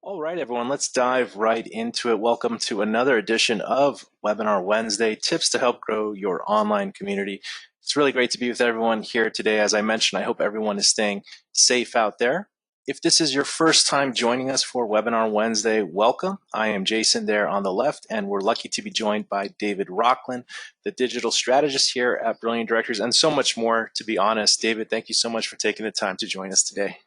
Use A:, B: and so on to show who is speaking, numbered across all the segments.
A: All right, everyone, let's dive right into it. Welcome to another edition of Webinar Wednesday, tips to help grow your online community. It's really great to be with everyone here today. As I mentioned, I hope everyone is staying safe out there. If this is your first time joining us for Webinar Wednesday, welcome. I am Jason there on the left, and we're lucky to be joined by David Rockland, the digital strategist here at Brilliant Directories, and so much more, to be honest. David, thank you so much for taking the time to join us today.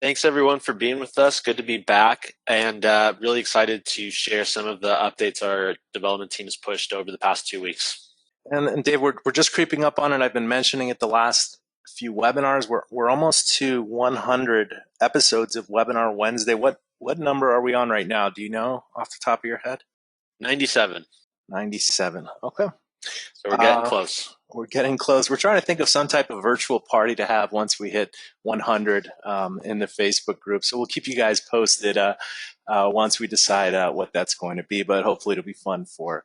B: Thanks everyone for being with us. Good to be back, and really excited to share some of the updates our development team has pushed over the past 2 weeks.
A: And Dave, we're just creeping up on it. I've been mentioning it the last few webinars. We're almost to 100 episodes of Webinar Wednesday. What number are we on right now? Do you know off the top of your head?
B: 97.
A: 97. Okay.
B: So we're getting close.
A: We're getting close. We're trying to think of some type of virtual party to have once we hit 100 in the Facebook group. So we'll keep you guys posted once we decide what that's going to be. But hopefully it'll be fun for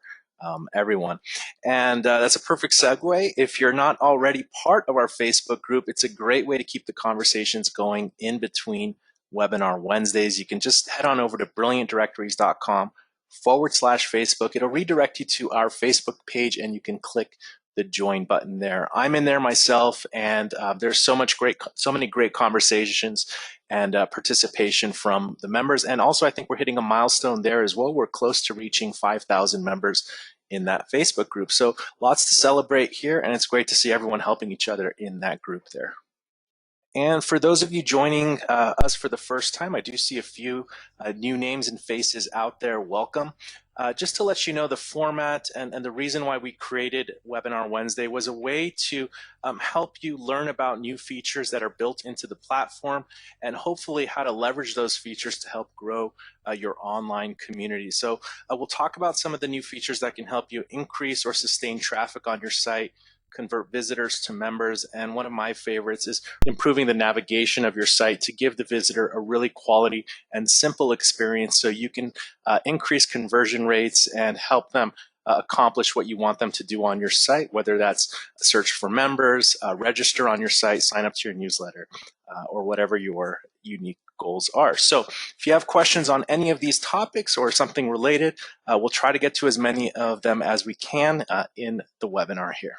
A: everyone. And that's a perfect segue. If you're not already part of our Facebook group, it's a great way to keep the conversations going in between Webinar Wednesdays. You can just head on over to brilliantdirectories.com/Facebook. It'll redirect you to our Facebook page, and you can click the join button there. I'm in there myself, and there's so many great conversations and participation from the members. And also, I think we're hitting a milestone there as well. We're close to reaching 5,000 members in that Facebook group. So lots to celebrate here, and it's great to see everyone helping each other in that group there. And for those of you joining us for the first time, I do see a few new names and faces out there. Welcome. Just to let you know, the format and the reason why we created Webinar Wednesday was a way to help you learn about new features that are built into the platform, and hopefully how to leverage those features to help grow your online community. So we'll talk about some of the new features that can help you increase or sustain traffic on your site, convert visitors to members, and one of my favorites is improving the navigation of your site to give the visitor a really quality and simple experience so you can increase conversion rates and help them accomplish what you want them to do on your site, whether that's search for members, register on your site, sign up to your newsletter, or whatever your unique goals are. So if you have questions on any of these topics or something related, we'll try to get to as many of them as we can in the webinar here.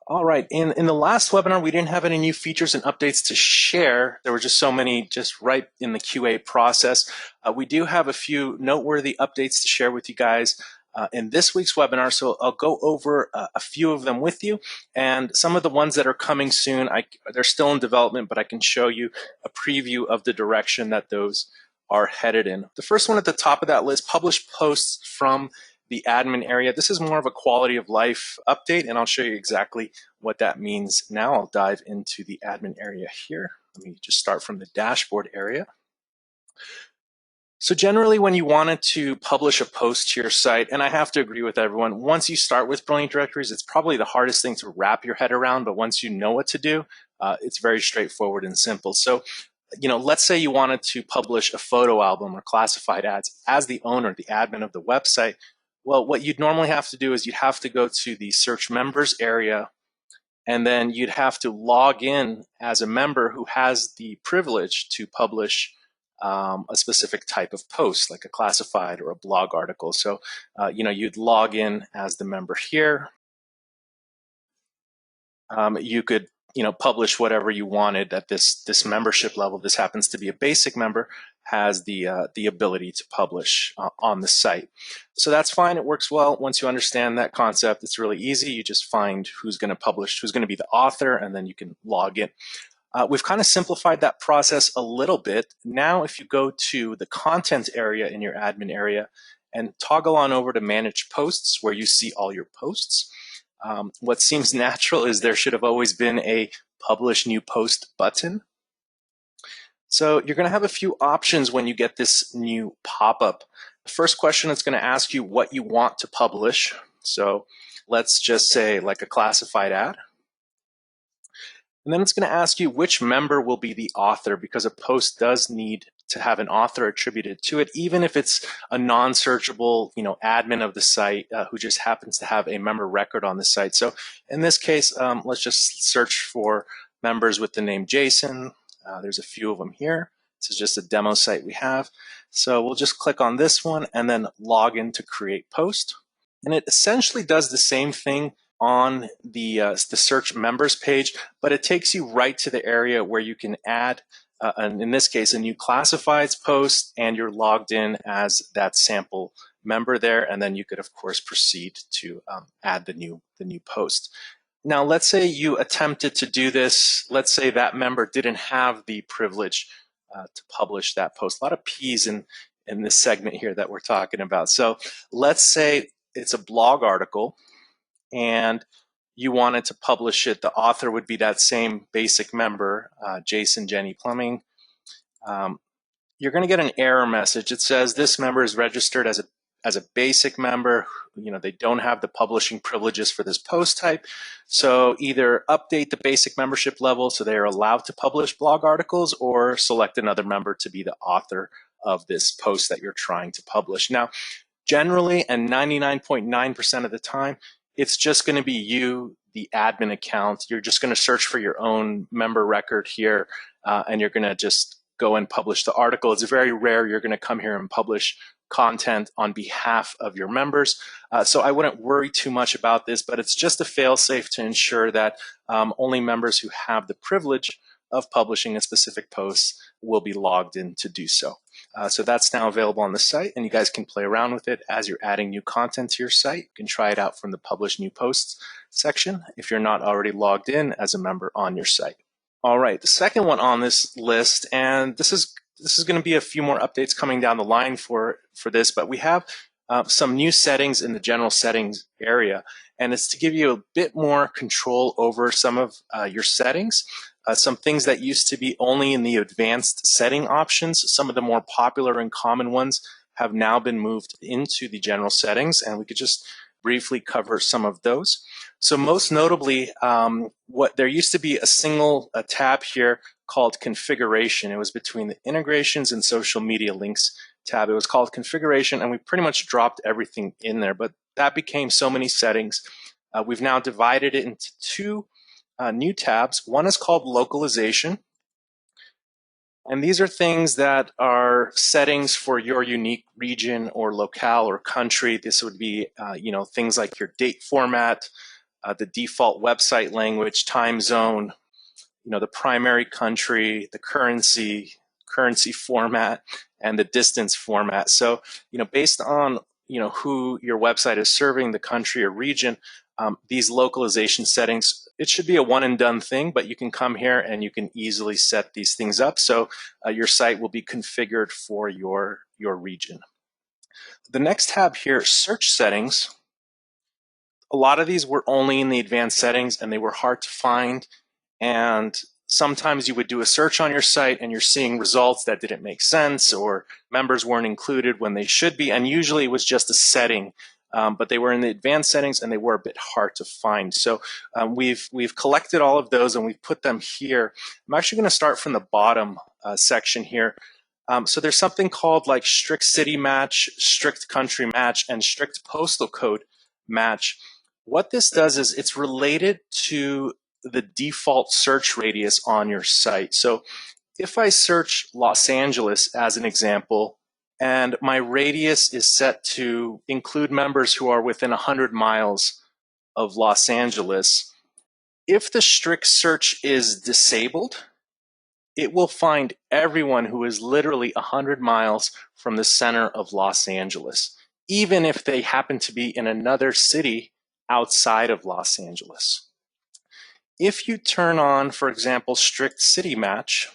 A: All right, in the last webinar, we didn't have any new features and updates to share. There were just so many just right in the QA process. We do have a few noteworthy updates to share with you guys in this week's webinar, so I'll go over a few of them with you. And some of the ones that are coming soon, they're still in development, but I can show you a preview of the direction that those are headed in. The first one at the top of that list, publish posts from the admin area. This is more of a quality of life update, and I'll show you exactly what that means now. I'll dive into the admin area here. Let me just start from the dashboard area. So generally, when you wanted to publish a post to your site, and I have to agree with everyone, once you start with Brilliant Directories, it's probably the hardest thing to wrap your head around, but once you know what to do, it's very straightforward and simple. So let's say you wanted to publish a photo album or classified ads as the owner, the admin of the website. Well, what you'd normally have to do is you'd have to go to the search members area, and then you'd have to log in as a member who has the privilege to publish a specific type of post, like a classified or a blog article. So, you'd log in as the member here. You could publish whatever you wanted at this membership level. This happens to be a basic member, has the ability to publish on the site. So that's fine, it works well. Once you understand that concept, it's really easy. You just find who's going to publish, who's going to be the author, and then you can log in. We've kind of simplified that process a little bit. Now, if you go to the content area in your admin area and toggle on over to manage posts, where you see all your posts, what seems natural is there should have always been a publish new post button. So you're going to have a few options when you get this new pop-up. The first question is going to ask you what you want to publish. So let's just say like a classified ad. And then it's going to ask you which member will be the author, because a post does need to have an author attributed to it, even if it's a non-searchable, admin of the site who just happens to have a member record on the site. So in this case, let's just search for members with the name Jason. There's a few of them here. This is just a demo site we have. So we'll just click on this one and then log in to create post. And it essentially does the same thing on the search members page, but it takes you right to the area where you can add, and in this case, a new classifieds post, and you're logged in as that sample member there, and then you could, of course, proceed to add the new post. Now, let's say you attempted to do this. Let's say that member didn't have the privilege to publish that post. A lot of P's in this segment here that we're talking about. So let's say it's a blog article and you wanted to publish it. The author would be that same basic member, Jason Jenny Plumbing. You're going to get an error message. It says this member is registered as a basic member. They don't have the publishing privileges for this post type. So either update the basic membership level so they are allowed to publish blog articles, or select another member to be the author of this post that you're trying to publish. Now, generally, and 99.9% of the time, it's just going to be you, the admin account. You're just going to search for your own member record here, and you're going to just go and publish the article. It's very rare you're going to come here and publish content on behalf of your members. So I wouldn't worry too much about this, but it's just a fail-safe to ensure that only members who have the privilege of publishing a specific post will be logged in to do so. So that's now available on the site, and you guys can play around with it as you're adding new content to your site. You can try it out from the Publish New Posts section if you're not already logged in as a member on your site. All right, the second one on this list, and this is going to be a few more updates coming down the line for this, but we have some new settings in the general settings area, and it's to give you a bit more control over some of your settings. Some things that used to be only in the advanced setting options, some of the more popular and common ones have now been moved into the general settings, and we could just briefly cover some of those. So most notably, there used to be a single tab here called configuration. It was between the integrations and social media links tab. It was called configuration, and we pretty much dropped everything in there, but that became so many settings. We've now divided it into two new tabs. One is called localization, and these are things that are settings for your unique region or locale or country. This would be things like your date format, the default website language, time zone, the primary country, the currency format, and the distance format. So based on who your website is serving, the country or region, these localization settings, it should be a one and done thing, but you can come here and you can easily set these things up so your site will be configured for your region. The next tab here, search settings. A lot of these were only in the advanced settings and they were hard to find, and sometimes you would do a search on your site and you're seeing results that didn't make sense, or members weren't included when they should be, and usually it was just a setting. But they were in the advanced settings and they were a bit hard to find. So we've collected all of those and we've put them here. I'm actually going to start from the bottom section here. So there's something called like strict city match, strict country match, and strict postal code match. What this does is it's related to the default search radius on your site. So if I search Los Angeles as an example, and my radius is set to include members who are within 100 miles of Los Angeles, if the strict search is disabled, it will find everyone who is literally 100 miles from the center of Los Angeles, even if they happen to be in another city outside of Los Angeles. If you turn on, for example, strict city match,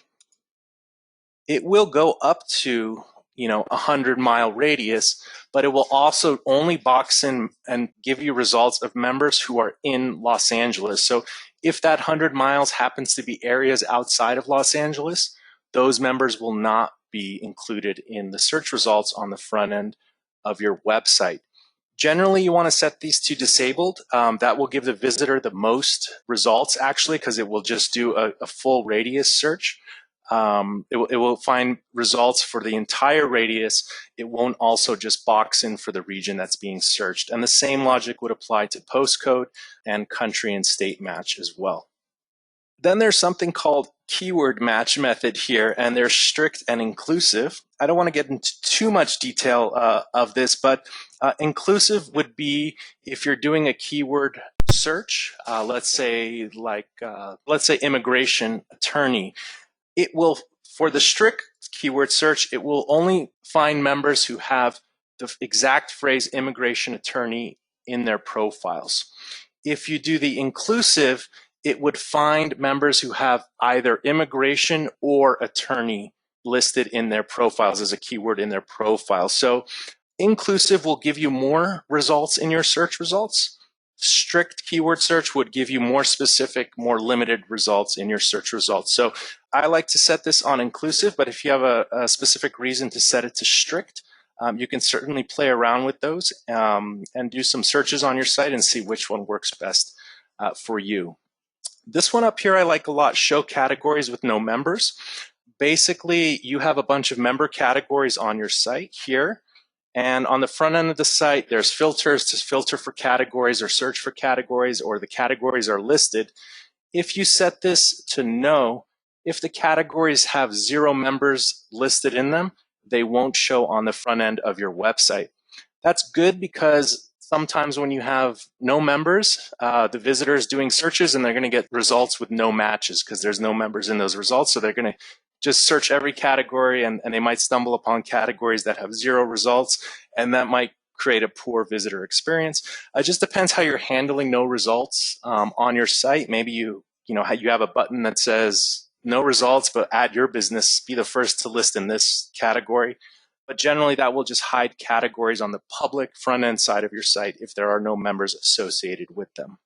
A: it will go up to 100-mile radius, but it will also only box in and give you results of members who are in Los Angeles. So if that 100 miles happens to be areas outside of Los Angeles, those members will not be included in the search results on the front end of your website. Generally, you want to set these to disabled. That will give the visitor the most results, actually, because it will just do a full radius search. It will find results for the entire radius. It won't also just box in for the region that's being searched. And the same logic would apply to postcode and country and state match as well. Then there's something called keyword match method here, and they're strict and inclusive. I don't want to get into too much detail of this, but inclusive would be if you're doing a keyword search, let's say immigration attorney. It will, for the strict keyword search, it will only find members who have the exact phrase immigration attorney in their profiles. If you do the inclusive, it would find members who have either immigration or attorney listed in their profiles as a keyword in their profile. So inclusive will give you more results in your search results. Strict keyword search would give you more specific, more limited results in your search results. So I like to set this on inclusive, but if you have a specific reason to set it to strict, you can certainly play around with those and do some searches on your site and see which one works best for you. This one up here I like a lot, show categories with no members. Basically, you have a bunch of member categories on your site here. And on the front end of the site, there's filters to filter for categories or search for categories, or the categories are listed. If you set this to no, if the categories have 0 members listed in them, they won't show on the front end of your website. That's good because sometimes when you have no members, the visitor is doing searches and they're going to get results with no matches because there's no members in those results. So they're going to just search every category and they might stumble upon categories that have 0 results, and that might create a poor visitor experience. It just depends how you're handling no results on your site. Maybe you have a button that says no results, but add your business, be the first to list in this category. But generally that will just hide categories on the public front end side of your site if there are no members associated with them.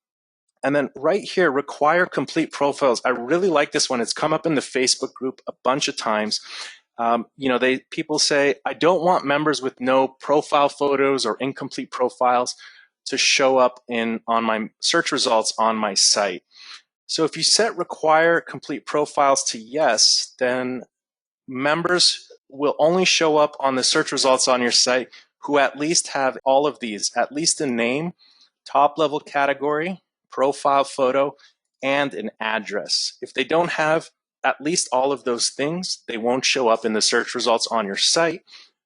A: And then right here, require complete profiles. I really like this one. It's come up in the Facebook group a bunch of times. People say, I don't want members with no profile photos or incomplete profiles to show up on my search results on my site. So if you set require complete profiles to yes, then members will only show up on the search results on your site who at least have all of these, at least a name, top level category, profile photo, and an address. If they don't have at least all of those things, they won't show up in the search results on your site.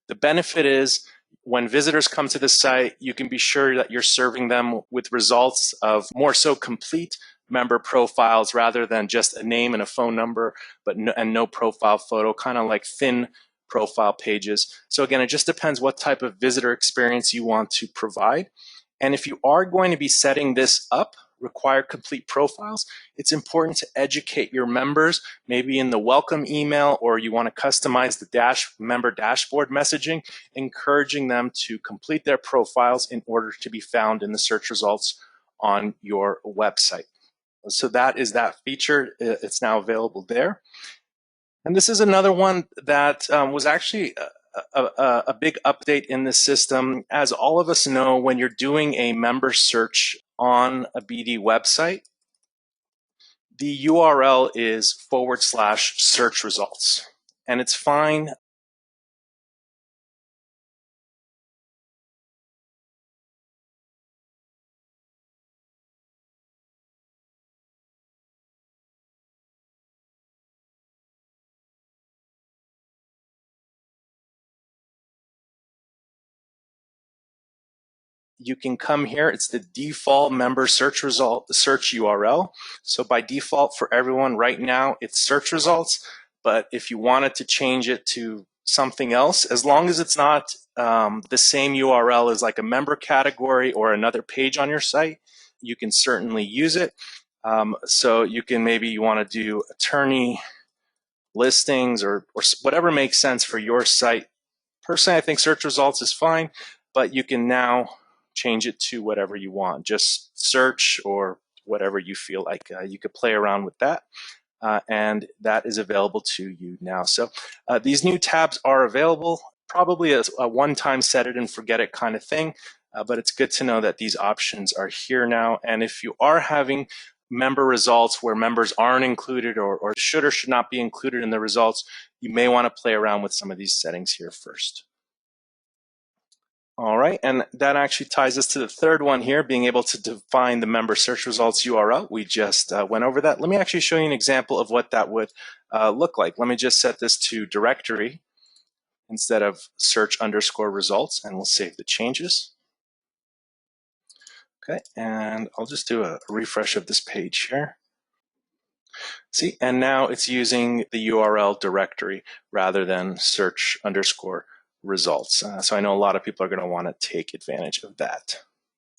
A: The benefit is when visitors come to the site, you can be sure that you're serving them with results of more so complete member profiles rather than just a name and a phone number, and no profile photo, kind of like thin profile pages. So again, it just depends what type of visitor experience you want to provide. And if you are going to be setting this up, require complete profiles, it's important to educate your members, maybe in the welcome email, or you want to customize the member dashboard messaging, encouraging them to complete their profiles in order to be found in the search results on your website. So that is that feature. It's now available there. And this is another one that was actually a big update in the system. As all of us know, when you're doing a member search on a BD website, the URL is /search results. And it's fine. You can come here, it's the default member search URL. So by default for everyone right now, it's search results. But if you wanted to change it to something else, as long as it's not the same URL as like a member category or another page on your site, you can certainly use it. So you want to do attorney listings or whatever makes sense for your site. Personally, I think search results is fine, but you can now change it to whatever you want, just search or whatever you feel like. You could play around with that, and that is available to you now. So these new tabs are available, probably a one-time set it and forget it kind of thing, but it's good to know that these options are here now. And if you are having member results where members aren't included or should or should not be included in the results, you may want to play around with some of these settings here first. All right, and that actually ties us to the third one here, being able to define the member search results URL. We just went over that. Let me actually show you an example of what that would look like. Let me just set this to directory instead of search_results, and we'll save the changes. Okay, and I'll just do a refresh of this page here. See, and now it's using the URL directory rather than search_results. So I know a lot of people are going to want to take advantage of that.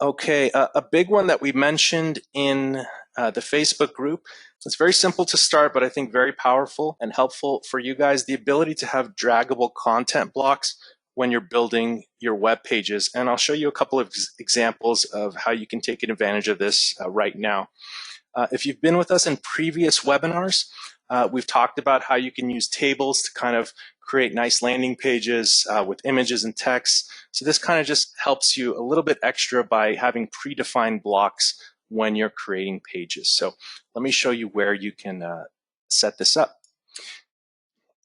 A: Okay, a big one that we mentioned in the Facebook group. It's very simple to start, but I think very powerful and helpful for you guys. The ability to have draggable content blocks when you're building your web pages. And I'll show you a couple of examples of how you can take advantage of this right now. If you've been with us in previous webinars, we've talked about how you can use tables to kind of create nice landing pages with images and text. So this kind of just helps you a little bit extra by having predefined blocks when you're creating pages. So let me show you where you can set this up.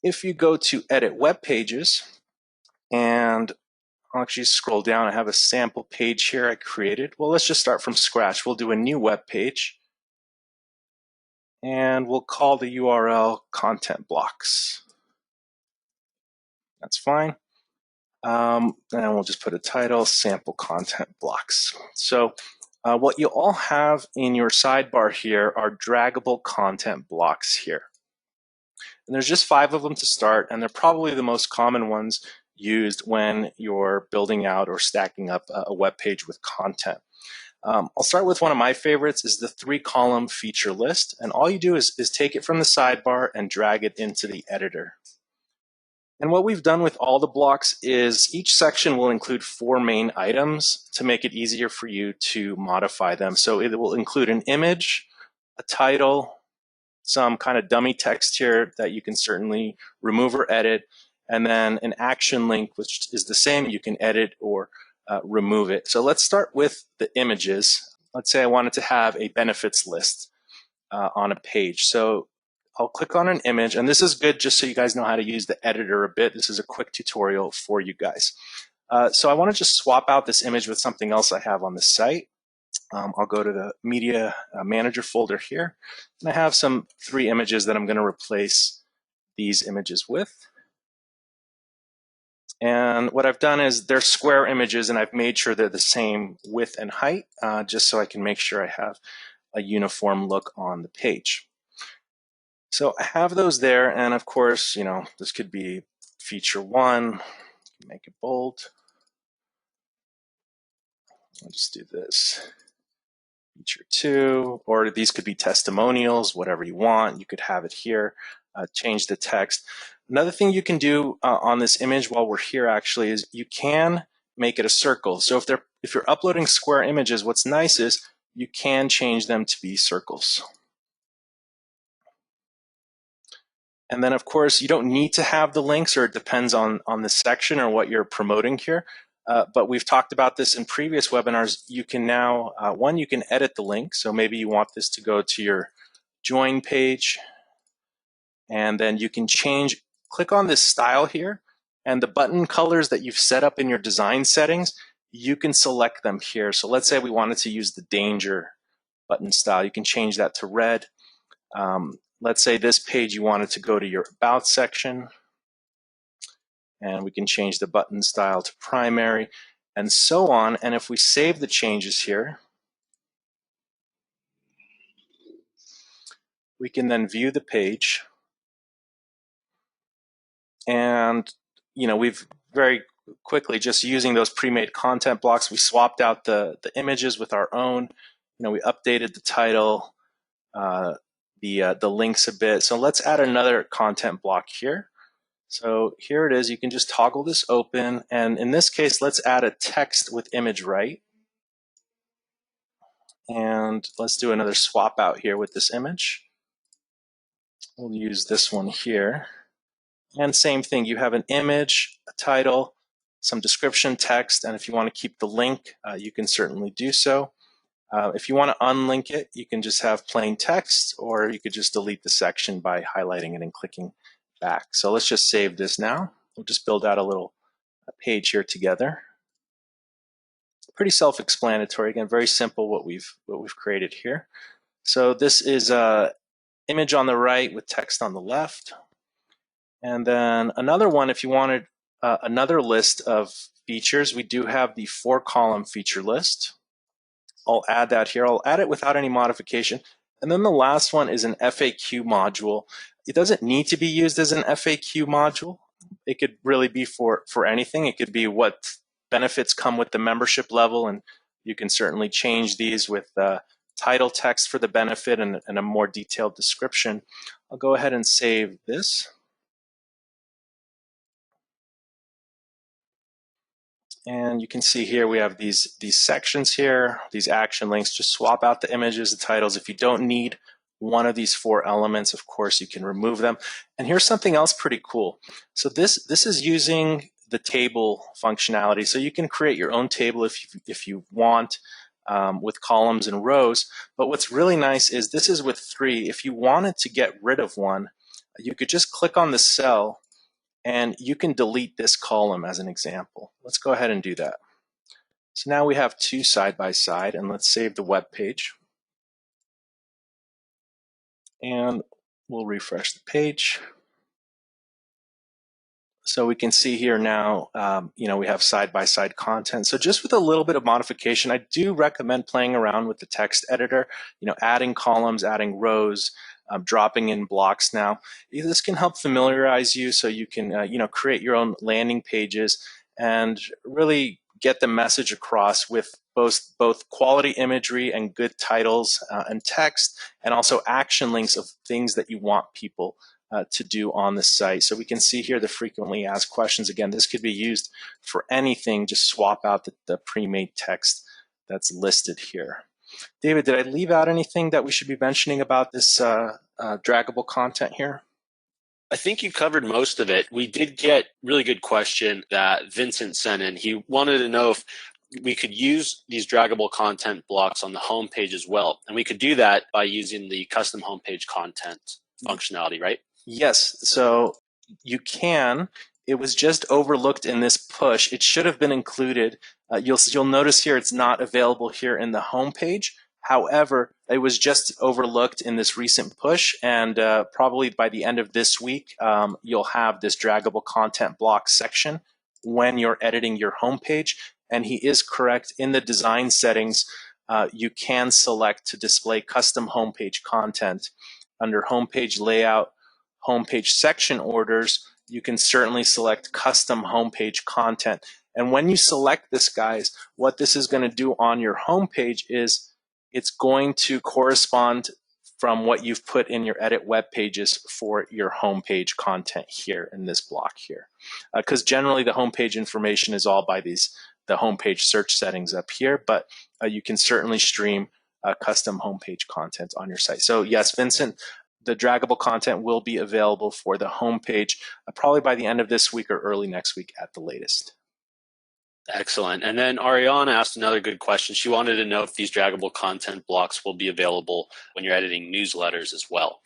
A: If you go to Edit Web Pages, and I'll actually scroll down, I have a sample page here I created. Well, let's just start from scratch. We'll do a new web page, and we'll call the URL content blocks. That's fine. And we'll just put a title, sample content blocks. So what you all have in your sidebar here are draggable content blocks here. And there's just 5 of them to start, and they're probably the most common ones used when you're building out or stacking up a web page with content. I'll start with one of my favorites, is the 3-column feature list. And all you do is take it from the sidebar and drag it into the editor. And what we've done with all the blocks is each section will include 4 main items to make it easier for you to modify them. So it will include an image, a title, some kind of dummy text here that you can certainly remove or edit, and then an action link, which is the same. You can edit or remove it. So let's start with the images. Let's say I wanted to have a benefits list on a page. So I'll click on an image, and this is good just so you guys know how to use the editor a bit. This is a quick tutorial for you guys. So I want to just swap out this image with something else I have on the site. I'll go to the Media Manager folder here, and I have some 3 images that I'm going to replace these images with. And what I've done is they're square images, and I've made sure they're the same width and height, just so I can make sure I have a uniform look on the page. So I have those there, and of course, you know, this could be feature 1, make it bold. I'll just do this. Feature 2, or these could be testimonials, whatever you want. You could have it here, change the text. Another thing you can do on this image while we're here actually is you can make it a circle. So if you're uploading square images, what's nice is you can change them to be circles. And then of course, you don't need to have the links, or it depends on the section or what you're promoting here. But we've talked about this in previous webinars. You can now, one, you can edit the link. So maybe you want this to go to your join page, and then you can click on this style here, and the button colors that you've set up in your design settings, you can select them here. So let's say we wanted to use the danger button style. You can change that to red. Let's say this page you wanted to go to your about section, and we can change the button style to primary, and so on. And if we save the changes here, we can then view the page. And you know, we've very quickly, just using those pre-made content blocks, we swapped out the images with our own. You know, we updated the title, the links a bit. So let's add another content block here. So here it is. You can just toggle this open, and in this case, let's add a text with image right. And let's do another swap out here with this image. We'll use this one here. And same thing, you have an image, a title, some description text, and if you want to keep the link, you can certainly do so. If you want to unlink it, you can just have plain text, or you could just delete the section by highlighting it and clicking back. So let's just save this now. We'll just build out a little page here together. pretty self-explanatory. Again, very simple what we've created here. So this is a image on the right with text on the left. And then another one, if you wanted another list of features, we do have the 4-column feature list. I'll add that here. I'll add it without any modification. And then the last one is an FAQ module. It doesn't need to be used as an FAQ module. It could really be for anything. It could be what benefits come with the membership level, and you can certainly change these with title text for the benefit and a more detailed description. I'll go ahead and save this. And you can see here we have these sections here, these action links. Just swap out the images, the titles. If you don't need one of these 4 elements, of course, you can remove them. And here's something else pretty cool. So this is using the table functionality. So you can create your own table if you want, with columns and rows. But what's really nice is this is with 3. If you wanted to get rid of one, you could just click on the cell and you can delete this column as an example. Let's go ahead and do that. So now we have 2 side by side, and let's save the web page. And we'll refresh the page. So we can see here now, we have side-by-side content. So just with a little bit of modification, I do recommend playing around with the text editor, adding columns, adding rows, dropping in blocks now. This can help familiarize you so you can, create your own landing pages and really get the message across with both quality imagery and good titles and text, and also action links of things that you want people to do on the site. So we can see here the frequently asked questions. Again, this could be used for anything. Just swap out the pre-made text that's listed here. David, did I leave out anything that we should be mentioning about this draggable content here?
B: I think you covered most of it. We did get really good question that Vincent sent in. He wanted to know if we could use these draggable content blocks on the home page as well. And we could do that by using the custom homepage content functionality, right?
A: Yes, so you can. It was just overlooked in this push. It should have been included. You'll notice here it's not available here in the home page. However, it was just overlooked in this recent push, and probably by the end of this week, you'll have this draggable content block section when you're editing your home page. And he is correct, in the design settings, you can select to display custom homepage content. Under homepage layout, homepage section orders, you can certainly select custom homepage content. And when you select this, guys, what this is going to do on your homepage is it's going to correspond from what you've put in your edit web pages for your homepage content here in this block here. Because generally the homepage information is all by the homepage search settings up here, but you can certainly stream custom homepage content on your site. So yes, Vincent, the draggable content will be available for the homepage probably by the end of this week or early next week at the latest.
B: Excellent. And then Ariana asked another good question. She wanted to know if these draggable content blocks will be available when you're editing newsletters as well.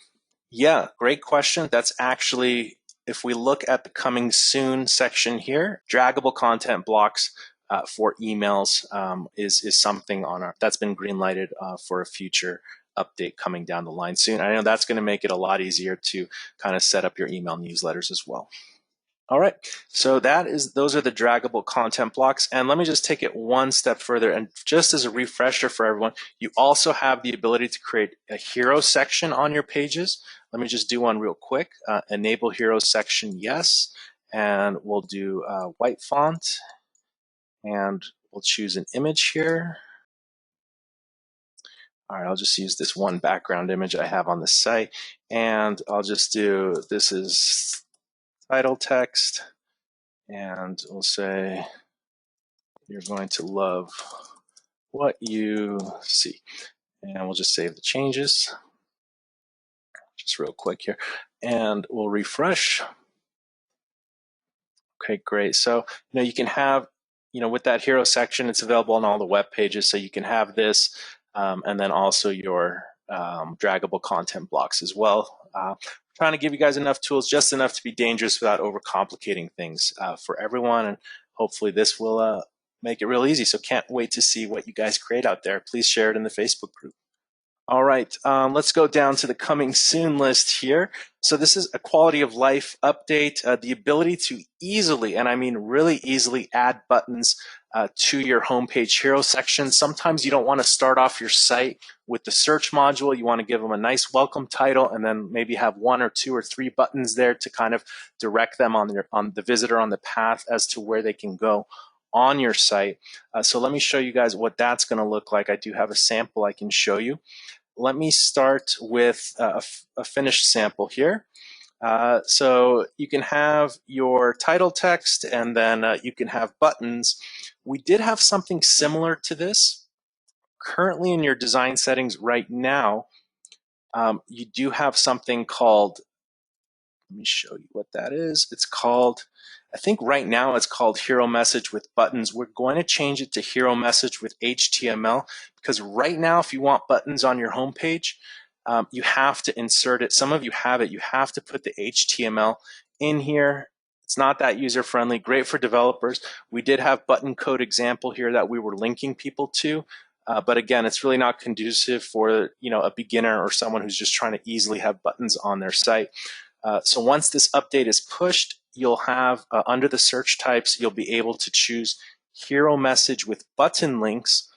A: Yeah, great question. That's actually, if we look at the coming soon section here, draggable content blocks for emails is something that's been greenlighted for a future update coming down the line soon. I know that's going to make it a lot easier to kind of set up your email newsletters as well. All right, so those are the draggable content blocks. And let me just take it one step further. And just as a refresher for everyone, you also have the ability to create a hero section on your pages. Let me just do one real quick. Enable hero section, yes. And we'll do white font. And we'll choose an image here. All right, I'll just use this one background image I have on the site. And I'll just do, this is title text. And we'll say, you're going to love what you see. And we'll just save the changes. Just real quick here. And we'll refresh. Okay, great. So, you can have, with that hero section, it's available on all the web pages. So you can have this and then also your draggable content blocks as well. Trying to give you guys enough tools, just enough to be dangerous without overcomplicating things for everyone. And hopefully this will make it real easy. So can't wait to see what you guys create out there. Please share it in the Facebook group. All right, let's go down to the coming soon list here. So this is a quality of life update, the ability to easily, and I mean really easily, add buttons to your homepage hero section. Sometimes you don't want to start off your site with the search module. You want to give them a nice welcome title and then maybe have 1 or 2 or 3 buttons there to kind of direct them on the visitor on the path as to where they can go on your site. So let me show you guys what that's going to look like. I do have a sample I can show you. Let me start with a finished sample here. So you can have your title text and then you can have buttons. We did have something similar to this. Currently in your design settings right now, you do have something called, let me show you what that is. It's called, I think right now it's called Hero Message with Buttons. We're going to change it to Hero Message with HTML because right now if you want buttons on your homepage, you have to insert it. Some of you have it. You have to put the HTML in here. It's not that user friendly. Great for developers. We did have button code example here that we were linking people to. But again, it's really not conducive for a beginner or someone who's just trying to easily have buttons on their site. So once this update is pushed, you'll have under the search types, you'll be able to choose Hero Message with button links.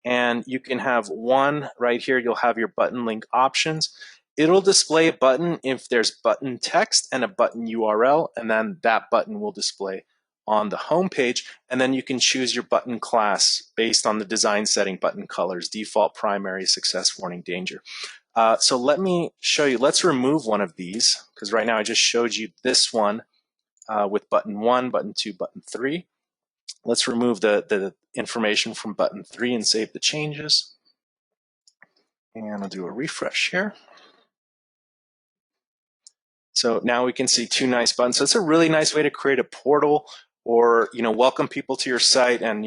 A: And you can have one right here. You'll have your button link options. It'll display a button if there's button text and a button URL, and then that button will display on the home page. And then you can choose your button class based on the design setting, button colors, default, primary, success, warning, danger. So let me show you. Let's remove one of these because right now I just showed you this one with button 1, button 2, button 3. Let's remove the information from button 3 and save the changes. And I'll do a refresh here. So now we can see 2 nice buttons. So it's a really nice way to create a portal or welcome people to your site and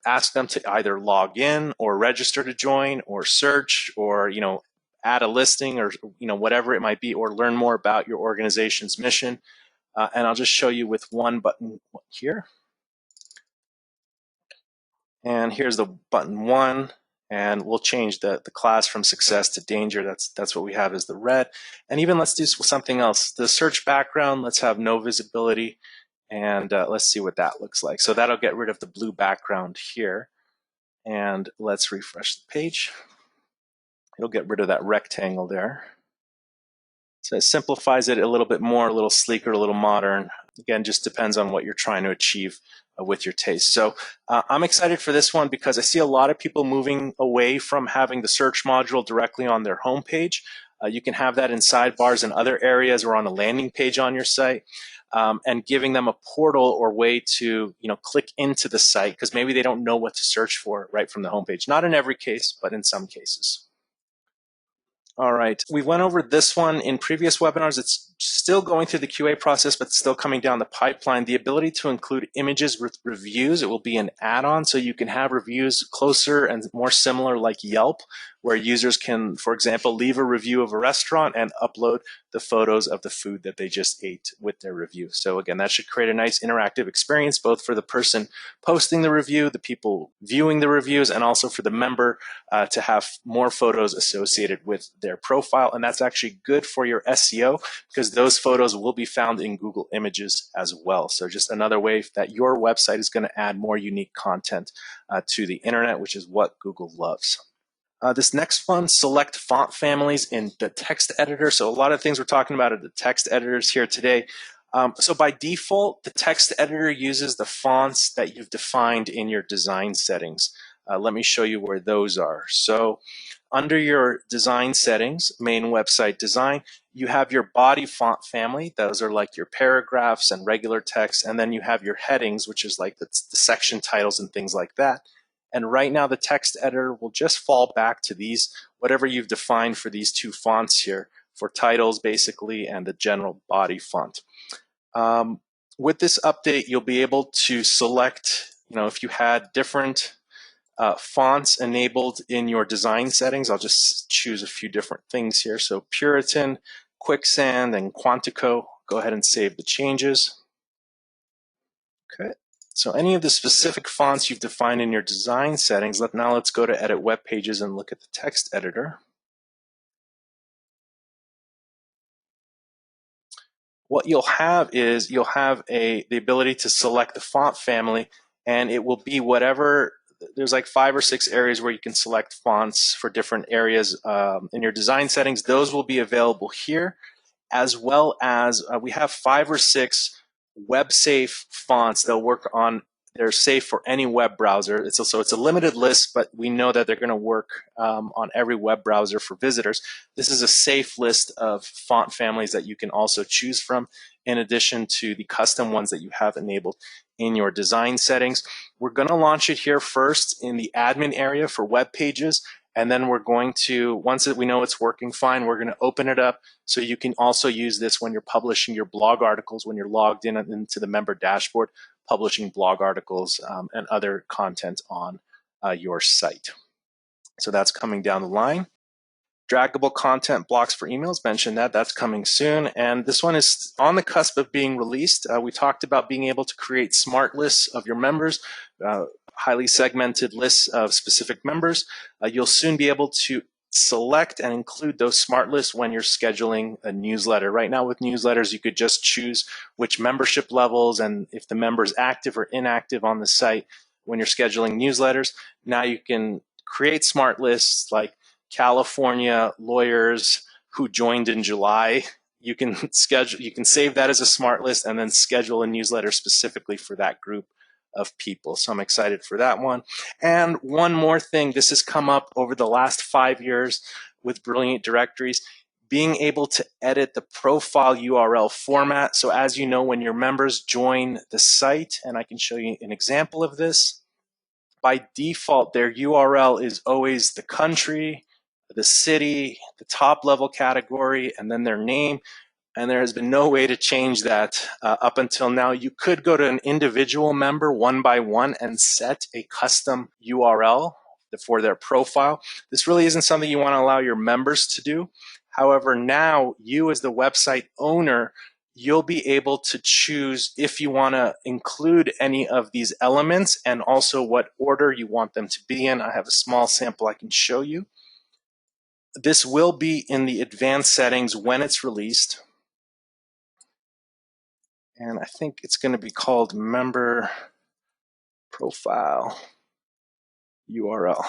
A: ask them to either log in or register to join or search or add a listing or whatever it might be, or learn more about your organization's mission. And I'll just show you with one button here. And here's the button 1, and we'll change the class from success to danger. That's what we have as the red. And even let's do something else. The search background, let's have no visibility, and let's see what that looks like. So that'll get rid of the blue background here. And let's refresh the page. It'll get rid of that rectangle there. So it simplifies it a little bit more, a little sleeker, a little modern. Again, just depends on what you're trying to achieve with your taste. So I'm excited for this one because I see a lot of people moving away from having the search module directly on their homepage. You can have that in sidebars and other areas or on a landing page on your site, and giving them a portal or way to click into the site because maybe they don't know what to search for right from the homepage. Not in every case, but in some cases. All right, we went over this one in previous webinars. It's still going through the QA process, but still coming down the pipeline. The ability to include images with reviews, it will be an add-on, so you can have reviews closer and more similar like Yelp, where users can, for example, leave a review of a restaurant and upload the photos of the food that they just ate with their review. So again, that should create a nice interactive experience, both for the person posting the review, the people viewing the reviews, and also for the member to have more photos associated with their profile. And that's actually good for your SEO because those photos will be found in Google Images as well. So just another way that your website is going to add more unique content to the internet, which is what Google loves. This next one, select font families in the text editor. So a lot of things we're talking about are the text editors here today. So by default, the text editor uses the fonts that you've defined in your design settings. Let me show you where those are. So under your design settings, main website design, you have your body font family. Those are like your paragraphs and regular text. And then you have your headings, which is like the section titles and things like that. And right now the text editor will just fall back to these, whatever you've defined for these 2 fonts here, for titles basically and the general body font. With this update, you'll be able to select, if you had different fonts enabled in your design settings. I'll just choose a few different things here. So Puritan, Quicksand, and Quantico. Go ahead and save the changes. Okay, So any of the specific fonts you've defined in your design settings, now let's go to edit web pages and look at the text editor. What you'll have is the ability to select the font family, and it will be whatever. There's like 5 or 6 areas where you can select fonts for different areas in your design settings. Those will be available here, as well as we have 5 or 6 web safe fonts. They're safe for any web browser. It's a limited list, but we know that they're going to work on every web browser for visitors. This is a safe list of font families that you can also choose from, in addition to the custom ones that you have enabled in your design settings. We're going to launch it here first in the admin area for web pages. And then we're going to, once we know it's working fine, we're going to open it up so you can also use this when you're publishing your blog articles, when you're logged in into the member dashboard, publishing blog articles and other content on your site. So that's coming down the line. Draggable content blocks for emails, mentioned that's coming soon. And this one is on the cusp of being released. We talked about being able to create smart lists of your members, highly segmented lists of specific members. You'll soon be able to select and include those smart lists when you're scheduling a newsletter. Right now with newsletters, you could just choose which membership levels and if the member is active or inactive on the site when you're scheduling newsletters. Now you can create smart lists like California lawyers who joined in July. You can save that as a smart list and then schedule a newsletter specifically for that group of people. So I'm excited for that one. And one more thing, this has come up over the last 5 years with Brilliant Directories, being able to edit the profile URL format. So as you know, when your members join the site, and I can show you an example of this, by default, their URL is always the country, the city, the top level category, and then their name. And there has been no way to change that up until now. You could go to an individual member one by one and set a custom URL for their profile. This really isn't something you want to allow your members to do. However, now you as the website owner, you'll be able to choose if you want to include any of these elements and also what order you want them to be in. I have a small sample I can show you. This will be in the advanced settings when it's released. And I think it's going to be called member profile URL.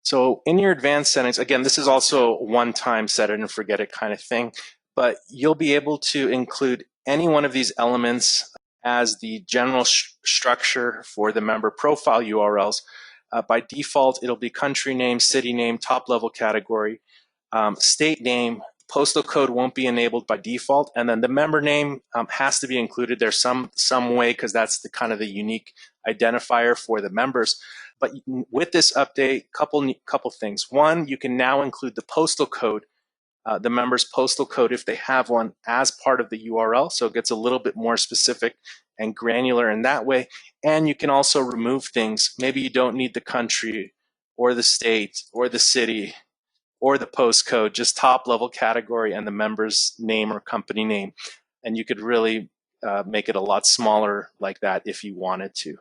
A: So in your advanced settings, again, this is also one-time set it and forget it kind of thing, but you'll be able to include any one of these elements as the general structure for the member profile URLs. By default, it'll be country name, city name, top level category, state name. Postal code won't be enabled by default, and then the member name has to be included there some way because that's the kind of the unique identifier for the members. But with this update, couple things. One, you can now include the postal code, the member's postal code if they have one, as part of the URL, so it gets a little bit more specific and granular in that way. And you can also remove things. Maybe you don't need the country or the state or the city or the postcode, just top level category and the member's name or company name. And you could really make it a lot smaller like that if you wanted to.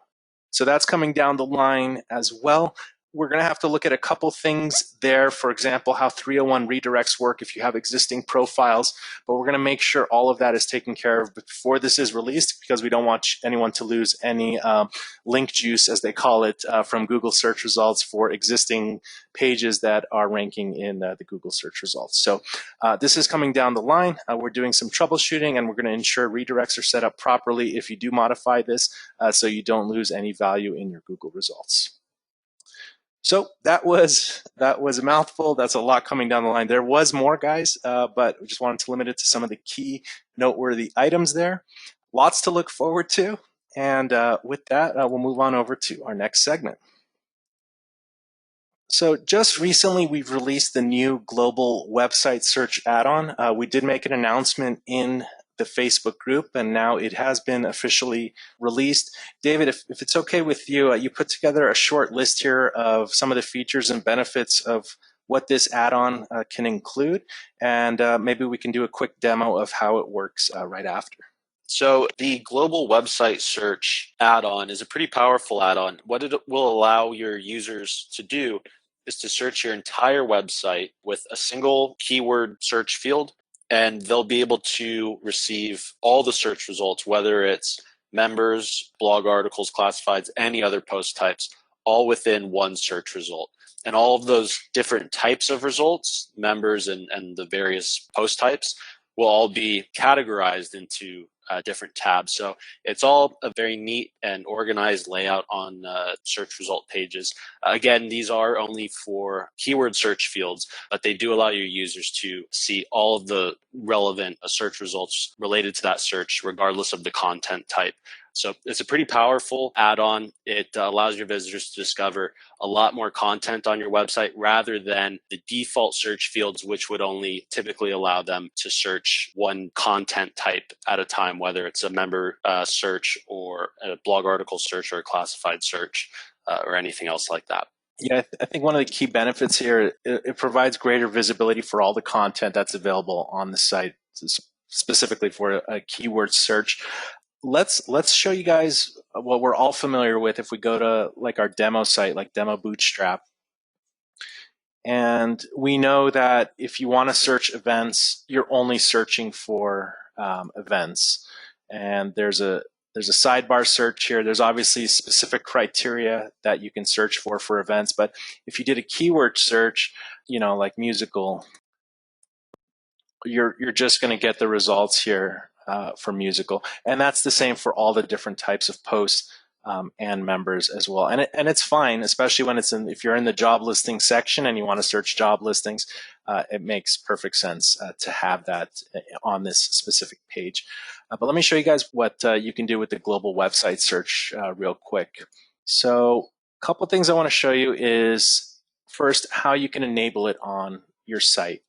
A: So that's coming down the line as well. We're going to have to look at a couple things there. For example, how 301 redirects work if you have existing profiles, but we're going to make sure all of that is taken care of before this is released because we don't want anyone to lose any link juice, as they call it, from Google search results for existing pages that are ranking in the Google search results. So this is coming down the line. We're doing some troubleshooting and we're going to ensure redirects are set up properly if you do modify this so you don't lose any value in your Google results. So that was a mouthful. That's a lot coming down the line. There was more, guys, but we just wanted to limit it to some of the key noteworthy items there. Lots to look forward to. And with that, we'll move on over to our next segment. So just recently, we've released the new global website search add-on. We did make an announcement in the Facebook group, and now it has been officially released. David, if it's okay with you, you put together a short list here of some of the features and benefits of what this add-on can include, and maybe we can do a quick demo of how it works right after.
B: So the global website search add-on is a pretty powerful add-on. What it will allow your users to do is to search your entire website with a single keyword search field, and they'll be able to receive all the search results, whether it's members, blog articles, classifieds, any other post types, all within one search result. And all of those different types of results, members and the various post types, will all be categorized into different tabs. So it's all a very neat and organized layout on search result pages. Again, these are only for keyword search fields, but they do allow your users to see all of the relevant search results related to that search, regardless of the content type. So it's a pretty powerful add-on. It allows your visitors to discover a lot more content on your website rather than the default search fields, which would only typically allow them to search one content type at a time, whether it's a member search or a blog article search or a classified search or anything else like that.
A: Yeah, I think one of the key benefits here, it provides greater visibility for all the content that's available on the site, specifically for a keyword search. Let's show you guys what we're all familiar with if we go to like our demo site, like Demo Bootstrap. And we know that if you want to search events, you're only searching for events. And there's a sidebar search here. There's obviously specific criteria that you can search for events. But if you did a keyword search, you know, like musical, you're just going to get the results here for musical. And that's the same for all the different types of posts and members as well. And it's fine, especially when if you're in the job listing section and you want to search job listings, it makes perfect sense to have that on this specific page. But let me show you guys what you can do with the global website search real quick. So a couple things I want to show you is first how you can enable it on your site.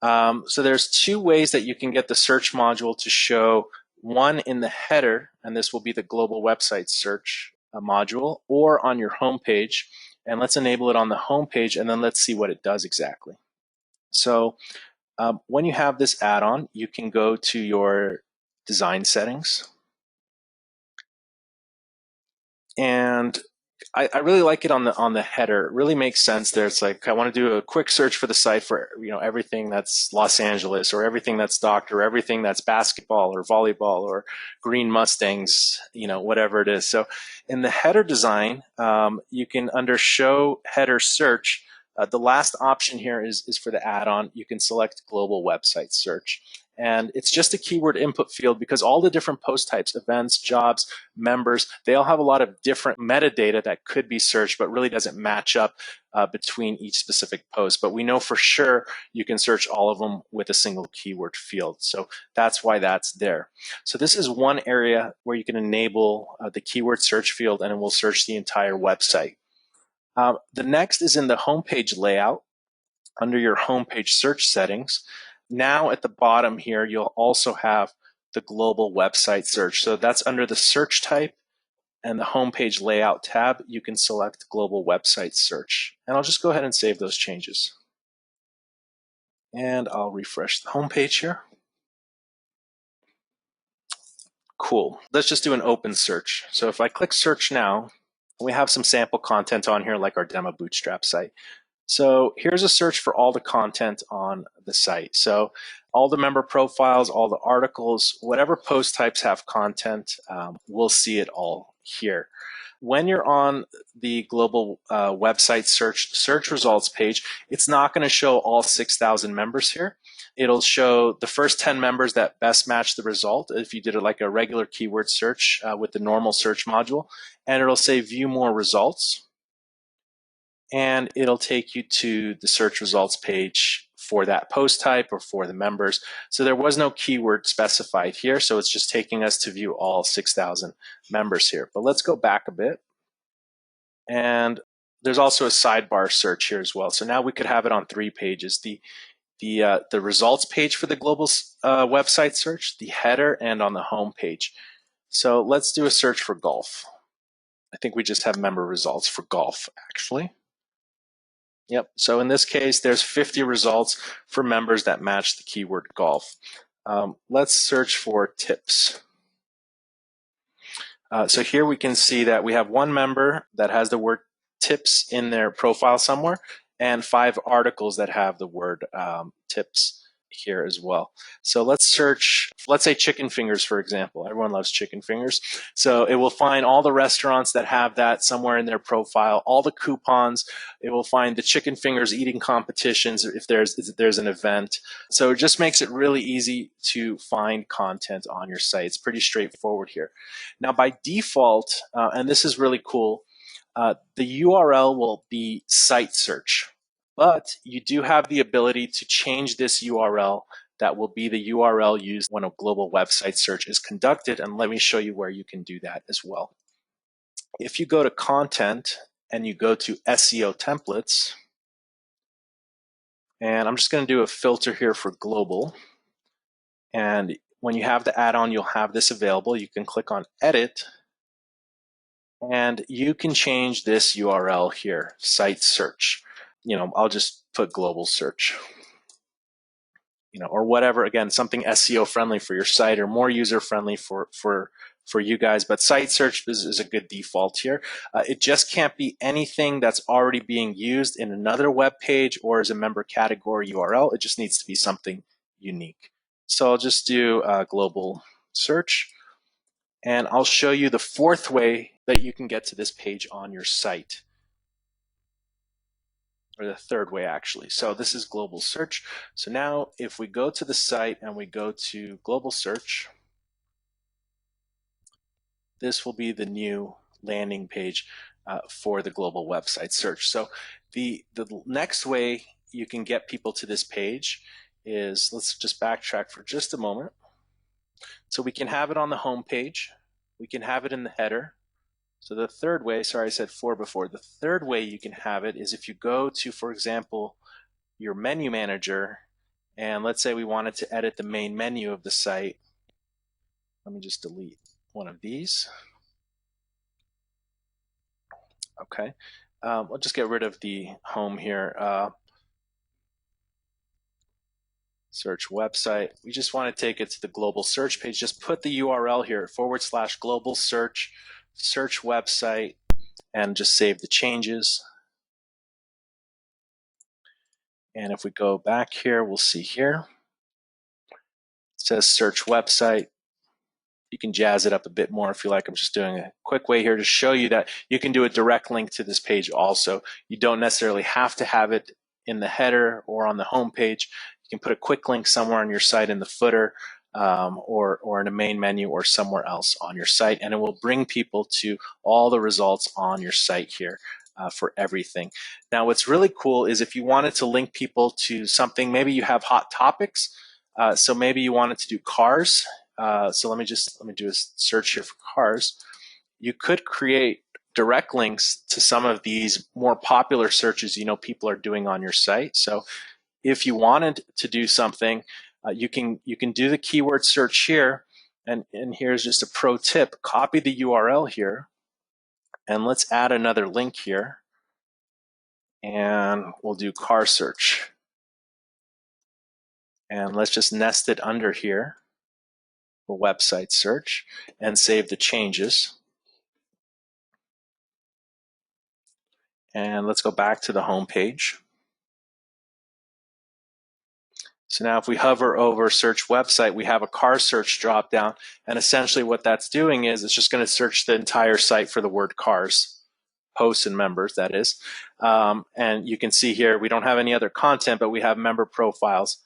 A: So there's two ways that you can get the search module to show, one in the header, and this will be the global website search module, or on your home page. And let's enable it on the home page, and then let's see what it does exactly. So when you have this add-on, you can go to your design settings. And I really like it on the header. It really makes sense there. It's like I want to do a quick search for the site for everything that's Los Angeles or everything that's doctor or everything that's basketball or volleyball or green Mustangs, whatever it is. So in the header design, you can under show header search, the last option here is for the add-on. You can select global website search. And it's just a keyword input field because all the different post types, events, jobs, members, they all have a lot of different metadata that could be searched, but really doesn't match up between each specific post. But we know for sure you can search all of them with a single keyword field. So that's why that's there. So this is one area where you can enable the keyword search field and it will search the entire website. The next is in the homepage layout under your homepage search settings. Now at the bottom here, you'll also have the global website search. So that's under the search type and the homepage layout tab, you can select global website search. And I'll just go ahead and save those changes. And I'll refresh the homepage here. Cool. Let's just do an open search. So if I click search now, we have some sample content on here like our demo Bootstrap site. So here's a search for all the content on the site. So all the member profiles, all the articles, whatever post types have content, we'll see it all here. When you're on the global website search results page, it's not going to show all 6,000 members here. It'll show the first 10 members that best match the result if you did it like a regular keyword search with the normal search module. And it'll say view more results. And it'll take you to the search results page for that post type or for the members. So there was no keyword specified here, so it's just taking us to view all 6,000 members here. But let's go back a bit. And there's also a sidebar search here as well. So now we could have it on 3 pages. The results page for the global website search, the header, and on the home page. So let's do a search for golf. I think we just have member results for golf, actually. Yep, so in this case, there's 50 results for members that match the keyword golf. Let's search for tips. So here we can see that we have one member that has the word tips in their profile somewhere, and 5 articles that have the word tips here as well. So let's search, let's say chicken fingers, for example. Everyone loves chicken fingers. So it will find all the restaurants that have that somewhere in their profile, all the coupons. It will find the chicken fingers eating competitions if there's an event. So it just makes it really easy to find content on your site. It's pretty straightforward here. Now by default, and this is really cool, the URL will be site search. But you do have the ability to change this URL. That will be the URL used when a global website search is conducted. And let me show you where you can do that as well. If you go to content and you go to SEO templates, and I'm just going to do a filter here for global. And when you have the add-on, you'll have this available. You can click on edit, and you can change this URL here, site search. I'll just put global search, or whatever. Again, something SEO friendly for your site or more user friendly for you guys. But site search is a good default here. It just can't be anything that's already being used in another web page or as a member category URL. It just needs to be something unique. So I'll just do global search, and I'll show you the 4th way that you can get to this page on your site. Or the 3rd way, actually. So this is global search. So now if we go to the site and we go to global search, this will be the new landing page for the global website search. So the next way you can get people to this page is, let's just backtrack for just a moment. So we can have it on the home page. We can have it in the header. So the 3rd way, sorry I said 4 before, the 3rd way you can have it is if you go to, for example, your menu manager, and let's say we wanted to edit the main menu of the site. Let me just delete one of these. Okay, we'll just get rid of the home here. Search website. We just want to take it to the global search page. Just put the URL here, / global search website, and just save the changes. And if we go back here, we'll see here, it says search website. You can jazz it up a bit more if you like. I'm just doing a quick way here to show you that you can do a direct link to this page also. You don't necessarily have to have it in the header or on the home page. You can put a quick link somewhere on your site in the footer, or in a main menu or somewhere else on your site, and it will bring people to all the results on your site here. For everything. Now what's really cool is if you wanted to link people to something, maybe you have hot topics, so maybe you wanted to do cars. So let me do a search here for cars. You could create direct links to some of these more popular searches people are doing on your site. So if you wanted to do something, you can do the keyword search here, and here's just a pro tip: copy the URL here, and let's add another link here, and we'll do car search, and let's just nest it under here for website search and save the changes. And let's go back to the home page. So now if we hover over search website, we have a car search drop down, and essentially what that's doing is it's just going to search the entire site for the word cars, hosts and members, that is. And you can see here we don't have any other content, but we have member profiles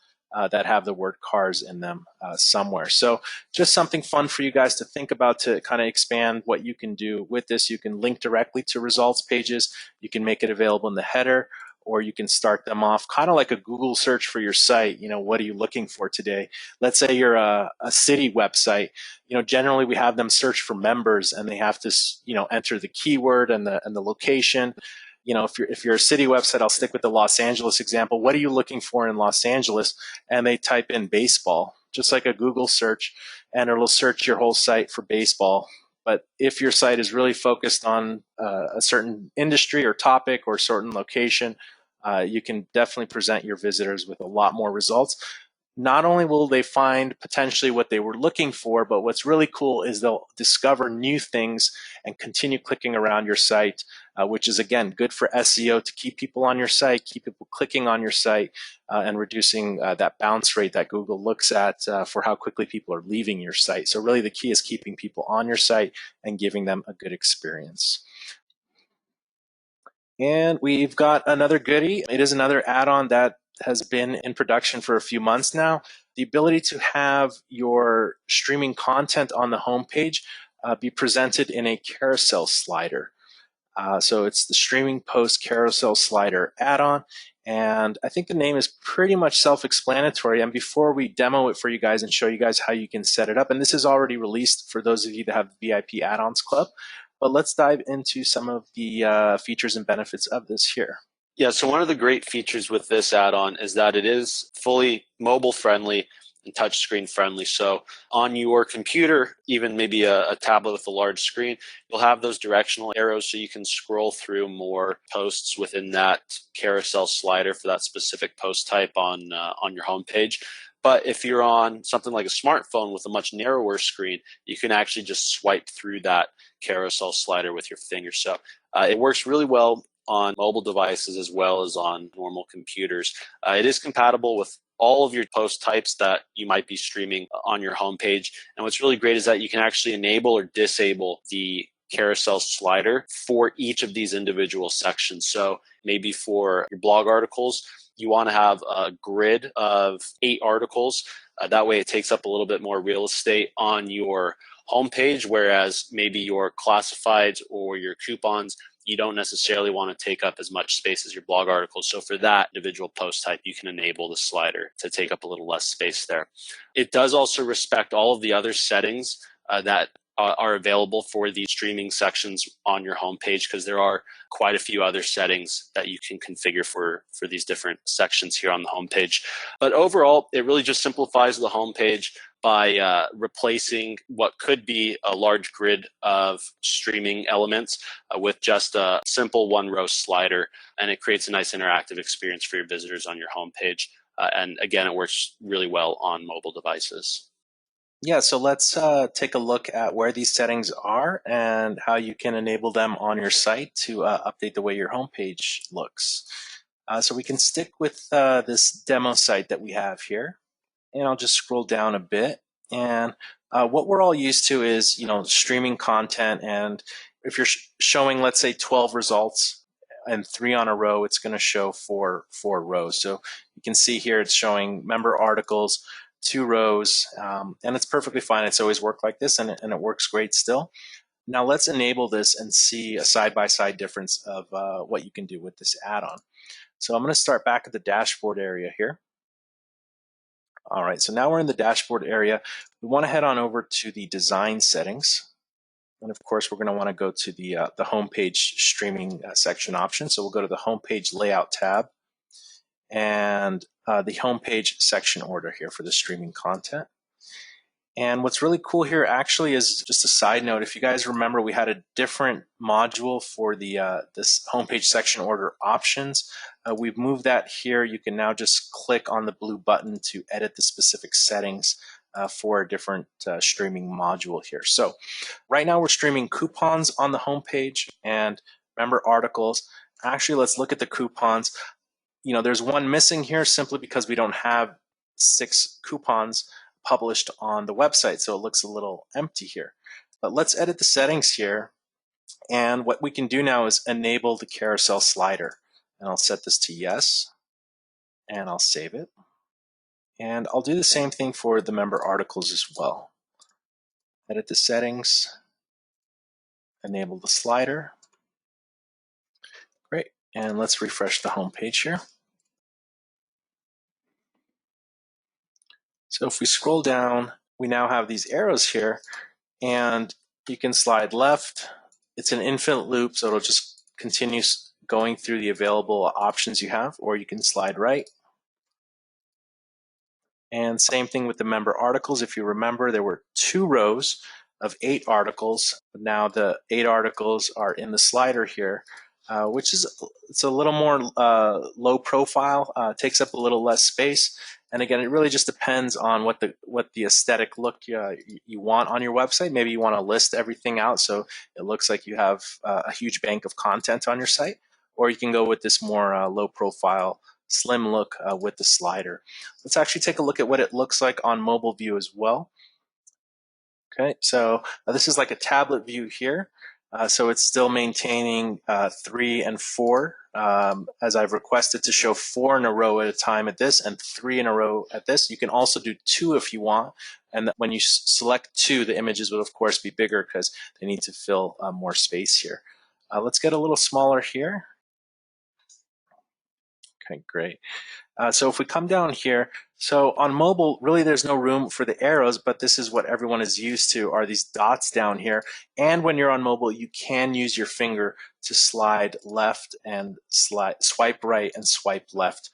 A: that have the word cars in them somewhere. So just something fun for you guys to think about to kind of expand what you can do with this. You can link directly to results pages. You can make it available in the header, or you can start them off kind of like a Google search for your site. What are you looking for today? Let's say you're a city website. Generally we have them search for members, and they have to, enter the keyword and the location. If you're a city website, I'll stick with the Los Angeles example. What are you looking for in Los Angeles? And they type in baseball, just like a Google search, and it'll search your whole site for baseball. But if your site is really focused on a certain industry or topic or certain location, you can definitely present your visitors with a lot more results. not only will they find potentially what they were looking for, but what's really cool is they'll discover new things and continue clicking around your site, which is, again, good for SEO to keep people on your site, keep people clicking on your site, and reducing that bounce rate that Google looks at for how quickly people are leaving your site. So really the key is keeping people on your site and giving them a good experience. And we've got another goodie. It is another add-on that has been in production for a few months now. The ability to have your streaming content on the homepage be presented in a carousel slider. So it's the streaming post carousel slider add-on. And I think the name is pretty much self-explanatory. And before we demo it for you guys and show you guys how you can set it up, and this is already released for those of you that have the VIP add-ons club, but let's dive into some of the features and benefits of this here.
B: Yeah, so one of the great features with this add-on is that it is fully mobile friendly and touchscreen friendly. So on your computer, even maybe a tablet with a large screen, you'll have those directional arrows so you can scroll through more posts within that carousel slider for that specific post type on your homepage. But if you're on something like a smartphone with a much narrower screen, you can actually just swipe through that carousel slider with your finger. So it works really well on mobile devices as well as on normal computers. It is compatible with all of your post types that you might be streaming on your homepage. And what's really great is that you can actually enable or disable the carousel slider for each of these individual sections. So maybe for your blog articles, you want to have a grid of 8 articles. That way it takes up a little bit more real estate on your homepage, whereas maybe your classifieds or your coupons, you don't necessarily want to take up as much space as your blog articles. So for that individual post type, you can enable the slider to take up a little less space there. It does also respect all of the other settings that are available for the streaming sections on your homepage, because there are quite a few other settings that you can configure for these different sections here on the homepage. But overall, it really just simplifies the homepage by replacing what could be a large grid of streaming elements with just a simple one-row slider, and it creates a nice interactive experience for your visitors on your homepage. And again, it works really well on mobile devices.
A: Yeah, so let's take a look at where these settings are and how you can enable them on your site to update the way your homepage looks. So we can stick with this demo site that we have here, and I'll just scroll down a bit. And what we're all used to is, streaming content. And if you're showing, let's say, 12 results and 3 on a row, it's going to show four rows. So you can see here it's showing member articles, 2 rows, and it's perfectly fine. It's always worked like this, and it works great still. Now let's enable this and see a side-by-side difference of what you can do with this add-on. So I'm going to start back at the dashboard area here. All right, so now we're in the dashboard area. We want to head on over to the design settings. And of course, we're going to want to go to the homepage streaming section option. So we'll go to the homepage layout tab and the homepage section order here for the streaming content. And what's really cool here actually is just a side note. If you guys remember, we had a different module for the this homepage section order options. We've moved that here. You can now just click on the blue button to edit the specific settings for a different streaming module here. So right now we're streaming coupons on the homepage and member articles. Actually, let's look at the coupons. There's one missing here simply because we don't have 6 coupons published on the website, so it looks a little empty here. But let's edit the settings here, and what we can do now is enable the carousel slider. And I'll set this to yes, and I'll save it. And I'll do the same thing for the member articles as well. Edit the settings, enable the slider. Great, and let's refresh the home page here. So if we scroll down, we now have these arrows here, and you can slide left. It's an infinite loop, so it'll just continue going through the available options you have, or you can slide right. And same thing with the member articles. If you remember, there were 2 rows of 8 articles. Now the 8 articles are in the slider here, which is it's a little more low profile, takes up a little less space. And again, it really just depends on what the aesthetic look you want on your website. Maybe you want to list everything out so it looks like you have a huge bank of content on your site, or you can go with this more low profile, slim look with the slider. Let's actually take a look at what it looks like on mobile view as well. Okay, so this is like a tablet view here. So it's still maintaining 3 and 4, as I've requested to show 4 in a row at a time at this and 3 in a row at this. You can also do 2 if you want. And when you select 2, the images will of course be bigger because they need to fill more space here. Let's get a little smaller here. Okay, great. So if we come down here, so on mobile, really there's no room for the arrows, but this is what everyone is used to, are these dots down here. And when you're on mobile, you can use your finger to slide left and swipe right and swipe left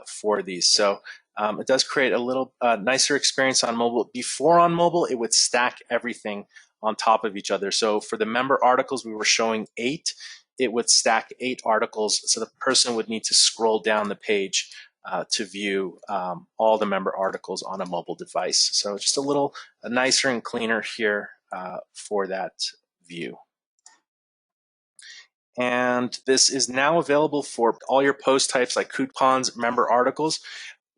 A: for these. So it does create a little nicer experience on mobile. Before on mobile, it would stack everything on top of each other. So for the member articles, we were showing 8. It would stack 8 articles, so the person would need to scroll down the page to view all the member articles on a mobile device. So just a little nicer and cleaner here for that view. And this is now available for all your post types like coupons, member articles.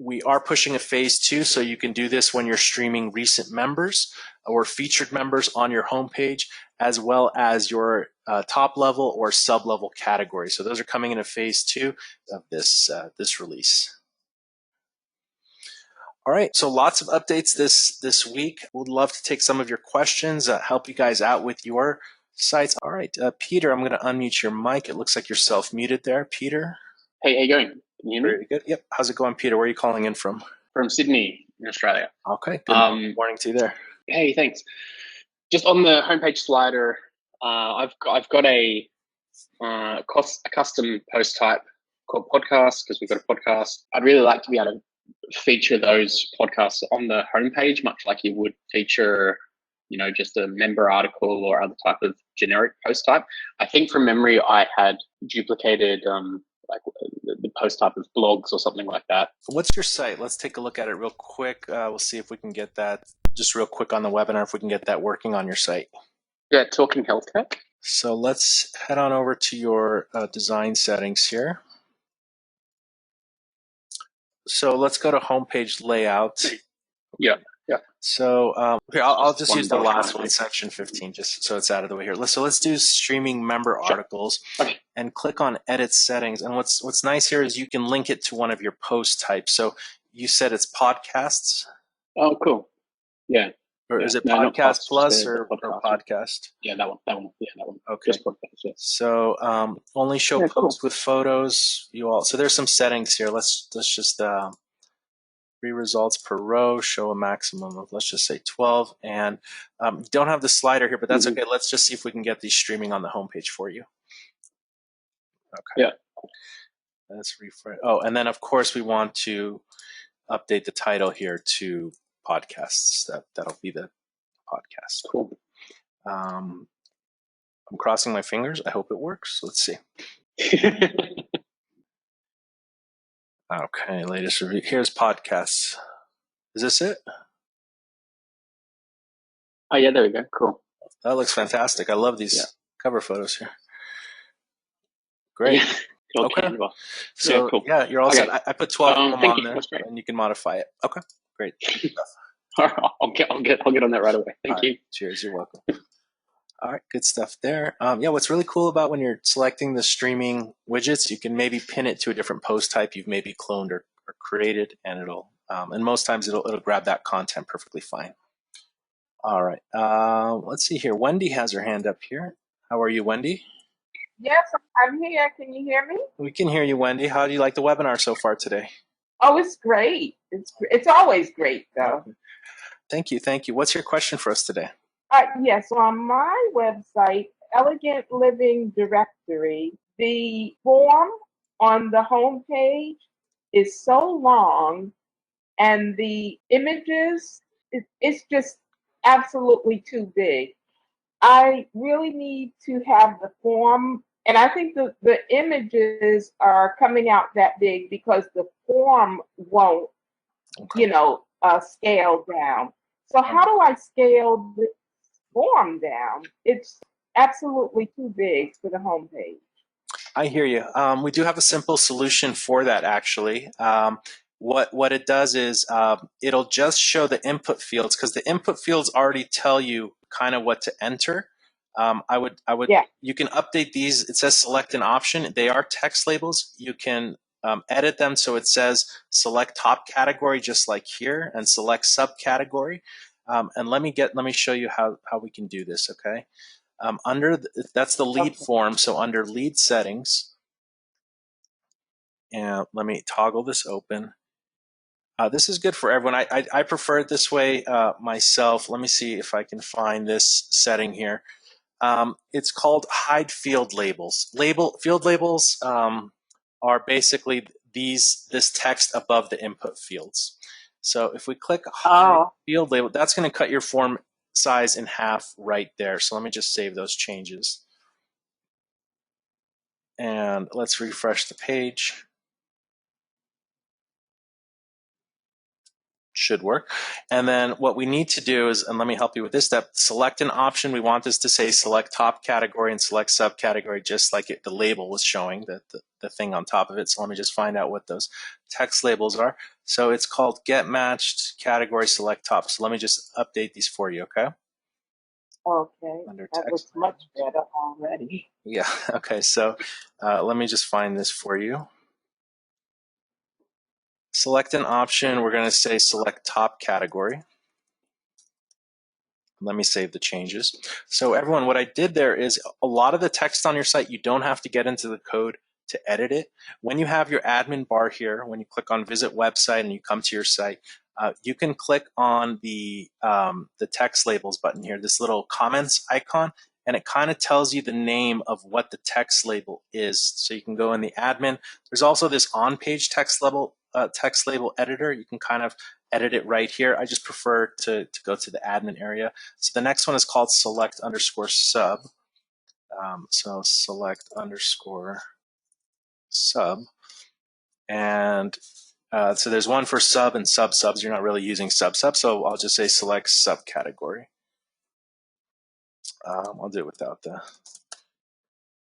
A: We are pushing a phase 2, so you can do this when you're streaming recent members or featured members on your homepage, as well as your top level or sub level category. So those are coming in a phase 2 of this release. All right, so lots of updates this week. Would love to take some of your questions, help you guys out with your sites. All right, Peter, I'm going to unmute your mic. It looks like you're self-muted there, Peter.
C: Hey, how you going? Can you hear me?
A: Very good. Yep. How's it going, Peter? Where are you calling in from?
C: From Sydney, in Australia.
A: Okay. Good morning to you there.
C: Hey, thanks. Just on the homepage slider, I've got a custom post type called podcast because we've got a podcast. I'd really like to be able to feature those podcasts on the homepage, much like you would feature, just a member article or other type of generic post type. I think from memory, I had duplicated like the post type of blogs or something like that.
A: What's your site? Let's take a look at it real quick. We'll see if we can get that just real quick on the webinar, if we can get that working on your site.
C: Yeah, Talking Health Tech.
A: So let's head on over to your design settings here. So let's go to homepage layout.
C: Yeah.
A: So here, I'll just use the last one, section 15, just so it's out of the way here. So let's do streaming member articles and click on edit settings. And what's nice here is you can link it to one of your post types. So you said it's podcasts?
C: Oh, cool. Yeah.
A: Or is it podcast plus or podcast?
C: Yeah, that one. Yeah, that one.
A: Okay.
C: Just podcast, yeah.
A: So only show posts with photos. So there's some settings here. Let's just 3 results per row, show a maximum of, let's just say 12. And don't have the slider here, but that's okay. Let's just see if we can get these streaming on the homepage for you. Okay.
C: Yeah.
A: Let's refresh. Oh, and then of course we want to update the title here to podcasts. That'll be the podcast.
C: Cool.
A: I'm crossing my fingers. I hope it works. Let's see. Okay, latest review. Here's podcasts. Is this it?
C: Oh, yeah, there we go. Cool.
A: That looks fantastic. I love these cover photos here. Great.
C: Yeah.
A: Okay. So, yeah, you're all set. I put 12 of them on there, and you can modify it. Okay, great.
C: All right, I'll get on that right away. Thank you.
A: Cheers. You're welcome. All right, good stuff there. Yeah, what's really cool about when you're selecting the streaming widgets, you can maybe pin it to a different post type you've maybe cloned or created, and it'll and most times it'll grab that content perfectly fine. All right, let's see here. Wendy has her hand up here. How are you, Wendy?
D: Yes, I'm here. Can you hear me?
A: We can hear you, Wendy. How do you like the webinar so far today?
D: Oh, it's great. It's always great, though.
A: Thank you. Thank you. What's your question for us today?
D: Yes, on my website, Elegant Living Directory, the form on the home page is so long, and the images, it's just absolutely too big. I really need to have the form, and I think the images are coming out that big because the form won't. you know, scale down. So how do I scale the form down? It's absolutely too big for the homepage.
A: I hear you. We do have a simple solution for that, actually. What it does is it'll just show the input fields, because the input fields already tell you kind of what to enter.
D: Yeah.
A: You can update these. It says select an option. They are text labels. You can edit them so it says select top category, just like here, and select subcategory. And let me show you how we can do this. Okay. That's the lead form. So under lead settings, and let me toggle this open. This is good for everyone. I prefer it this way myself. Let me see if I can find this setting here. It's called hide field labels. Field labels are basically this text above the input fields. So if we click hide field label, that's going to cut your form size in half right there. So let me just save those changes. And let's refresh the page. Should work. And then what we need to do is, and let me help you with this step, select an option. We want this to say select top category and select subcategory, just like the label was showing, the thing on top of it. So let me just find out what those text labels are. So it's called get matched category select top. So let me just update these for you, okay?
D: Okay, that looks much better already.
A: Yeah, okay, so let me just find this for you. Select an option. We're going to say select top category. Let me save the changes. So everyone, what I did there is a lot of the text on your site, you don't have to get into the code to edit it. When you have your admin bar here, when you click on visit website and you come to your site, you can click on the text labels button here, this little comments icon, and it kind of tells you the name of what the text label is. So you can go in the admin. There's also this on-page text label editor. You can kind of edit it right here. I just prefer to go to the admin area. So the next one is called select underscore sub. So select underscore sub. And so there's one for sub and sub-subs. You're not really using sub-sub, so I'll just say select subcategory. I'll do it without the,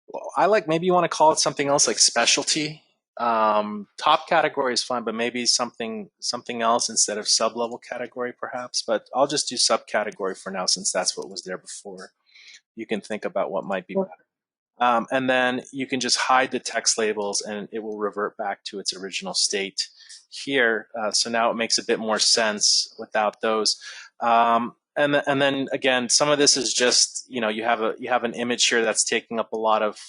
A: well, maybe you want to call it something else like specialty. Top category is fine, but maybe something else instead of sub-level category perhaps, but I'll just do subcategory for now since that's what was there before. You can think about what might be better. And then you can just hide the text labels and it will revert back to its original state here. So now it makes a bit more sense without those. And then again, some of this is just, you know, you have an image here that's taking up a lot of,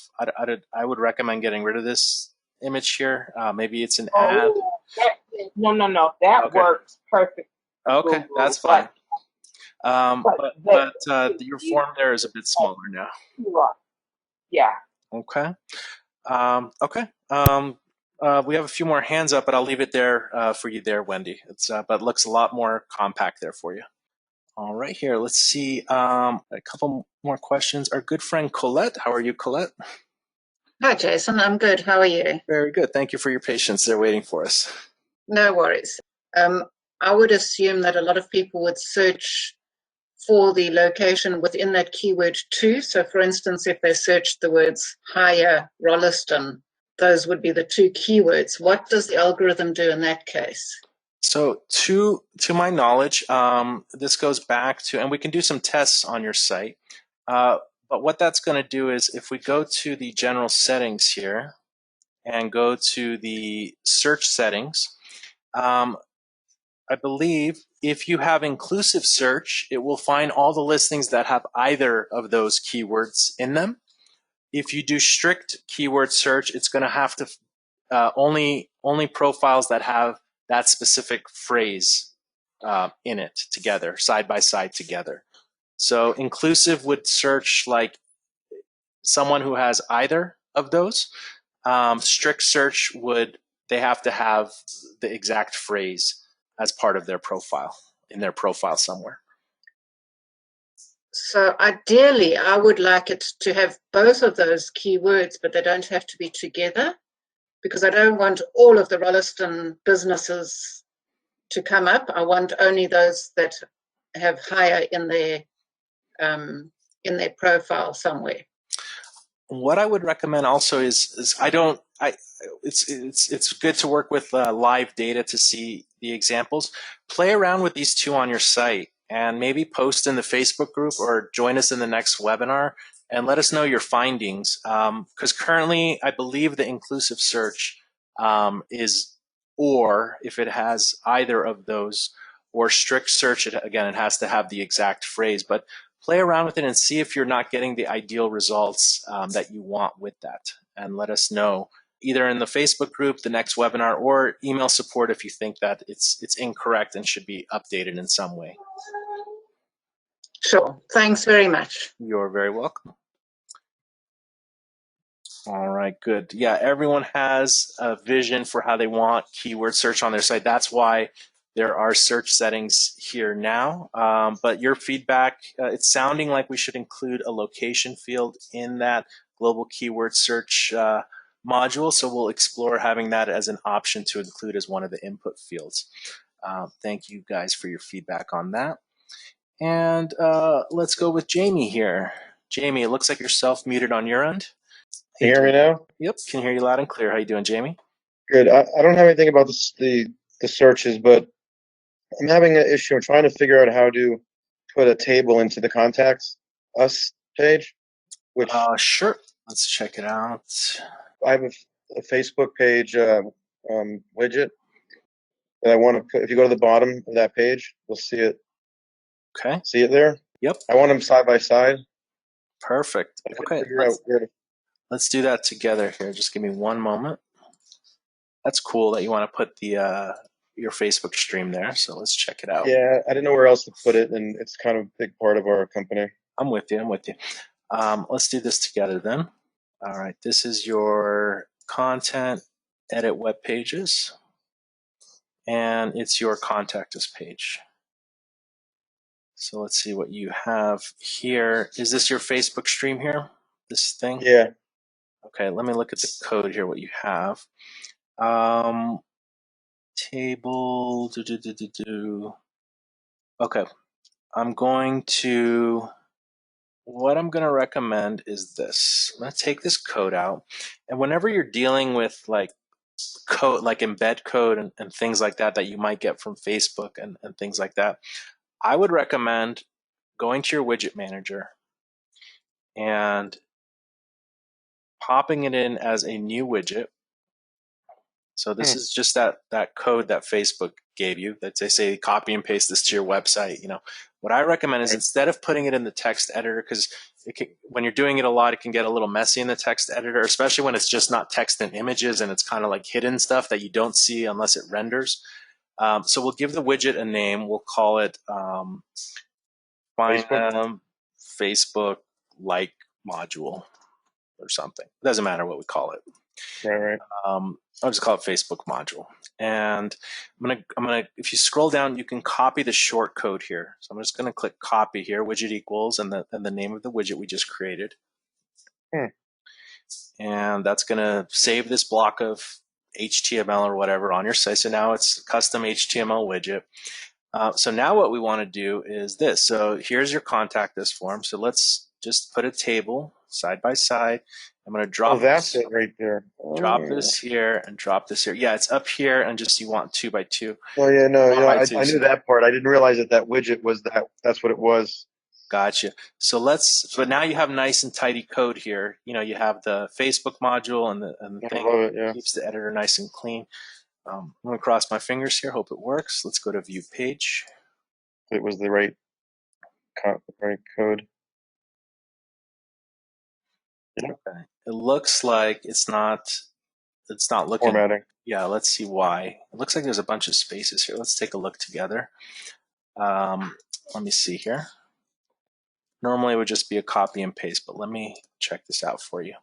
A: I would recommend getting rid of this image here. Maybe it's an ad.
D: No, that works perfect.
A: Okay, that's fine. But your form there is a bit smaller now.
D: Yeah.
A: Okay. Okay. We have a few more hands up, but I'll leave it there for you there, Wendy. It's but it looks a lot more compact there for you. All right, here. Let's see. A couple more questions. Our good friend Colette. How are you, Colette?
E: Hi, Jason. I'm good. How are you?
A: Very good. Thank you for your patience. They're waiting for us.
E: No worries. I would assume that a lot of people would search for the location within that keyword too. So for instance, if they searched the words higher Rolleston, those would be the two keywords. What does the algorithm do in that case?
A: So to my knowledge, this goes back to, and we can do some tests on your site, but what that's going to do is if we go to the general settings here and go to the search settings, I believe if you have inclusive search, it will find all the listings that have either of those keywords in them. If you do strict keyword search, it's going to have to only profiles that have that specific phrase in it together, side by side together. So inclusive would search like someone who has either of those. Strict search they have to have the exact phrase as part of their profile, in their profile somewhere.
E: So ideally, I would like it to have both of those keywords, but they don't have to be together, because I don't want all of the Rolleston businesses to come up. I want only those that have higher in their profile somewhere.
A: What I would recommend also is it's good to work with live data to see the examples. Play around with these two on your site and maybe post in the Facebook group or join us in the next webinar and let us know your findings. Because currently, I believe the inclusive search is, or if it has either of those, or strict search, again, it has to have the exact phrase. But play around with it and see if you're not getting the ideal results that you want with that. And let us know either in the Facebook group, the next webinar, or email support if you think that it's incorrect and should be updated in some way.
E: Sure. Thanks very much.
A: You're very welcome. All right, good. Yeah, everyone has a vision for how they want keyword search on their site. That's why there are search settings here now. But your feedback, it's sounding like we should include a location field in that global keyword search module. So we'll explore having that as an option to include as one of the input fields. Thank you guys for your feedback on that. And let's go with Jamie here. Jamie, it looks like you're self-muted on your end.
F: Can you hear me now?
A: Yep, can hear you loud and clear. How you doing, Jamie?
F: Good. I don't have anything about the searches, but I'm having an issue. I'm trying to figure out how to put a table into the contacts us page. Which
A: sure. Let's check it out.
F: I have a Facebook page widget that I want to put. If you go to the bottom of that page, you'll see it.
A: Okay.
F: See it there?
A: Yep.
F: I want them side by side.
A: Perfect. Okay. Let's do that together here. Just give me one moment. That's cool that you want to put the your Facebook stream there. So let's check it out.
F: Yeah, I didn't know where else to put it, and it's kind of a big part of our company.
A: I'm with you. I'm with you. Let's do this together then. All right. This is your content, edit web pages, and it's your contact us page. So let's see what you have here. Is this your Facebook stream here? This thing?
F: Yeah.
A: Okay, let me look at the code here, what you have. Table, Okay, what I'm going to recommend is this. I'm going to take this code out, and whenever you're dealing with like code, like embed code and things like that you might get from Facebook and things like that, I would recommend going to your widget manager and popping it in as a new widget. So this is just that code that Facebook gave you that they say copy and paste this to your website. You know, what I recommend is instead of putting it in the text editor, because when you're doing it a lot, it can get a little messy in the text editor, especially when it's just not text and images and it's kind of like hidden stuff that you don't see unless it renders. So we'll give the widget a name. We'll call it Facebook like module or something. It doesn't matter what we call it.
F: Right.
A: I'll just call it Facebook module. And I'm gonna if you scroll down, you can copy the short code here. So I'm just gonna click copy here, widget equals, and the name of the widget we just created. And that's gonna save this block of HTML or whatever on your site. So now it's a custom HTML widget. So now what we want to do is this. So here's your contact us form. So let's just put a table side by side. I'm going to drop.
F: Oh, that's it right there.
A: Drop this here and drop this here. Yeah, it's up here, and just you want 2 by 2.
F: Oh yeah, no, I knew that part. I didn't realize that widget was that. That's what it was.
A: Gotcha. So but now you have nice and tidy code here. You know, you have the Facebook module and the thing.
F: I love it, yeah.
A: Keeps the editor nice and clean. I'm going to cross my fingers here. Hope it works. Let's go to view page.
F: It was the right code. Yeah.
A: Okay. It looks like it's not looking.
F: Formatting.
A: Yeah, let's see why. It looks like there's a bunch of spaces here. Let's take a look together. Let me see here. Normally it would just be a copy and paste, but let me check this out for you.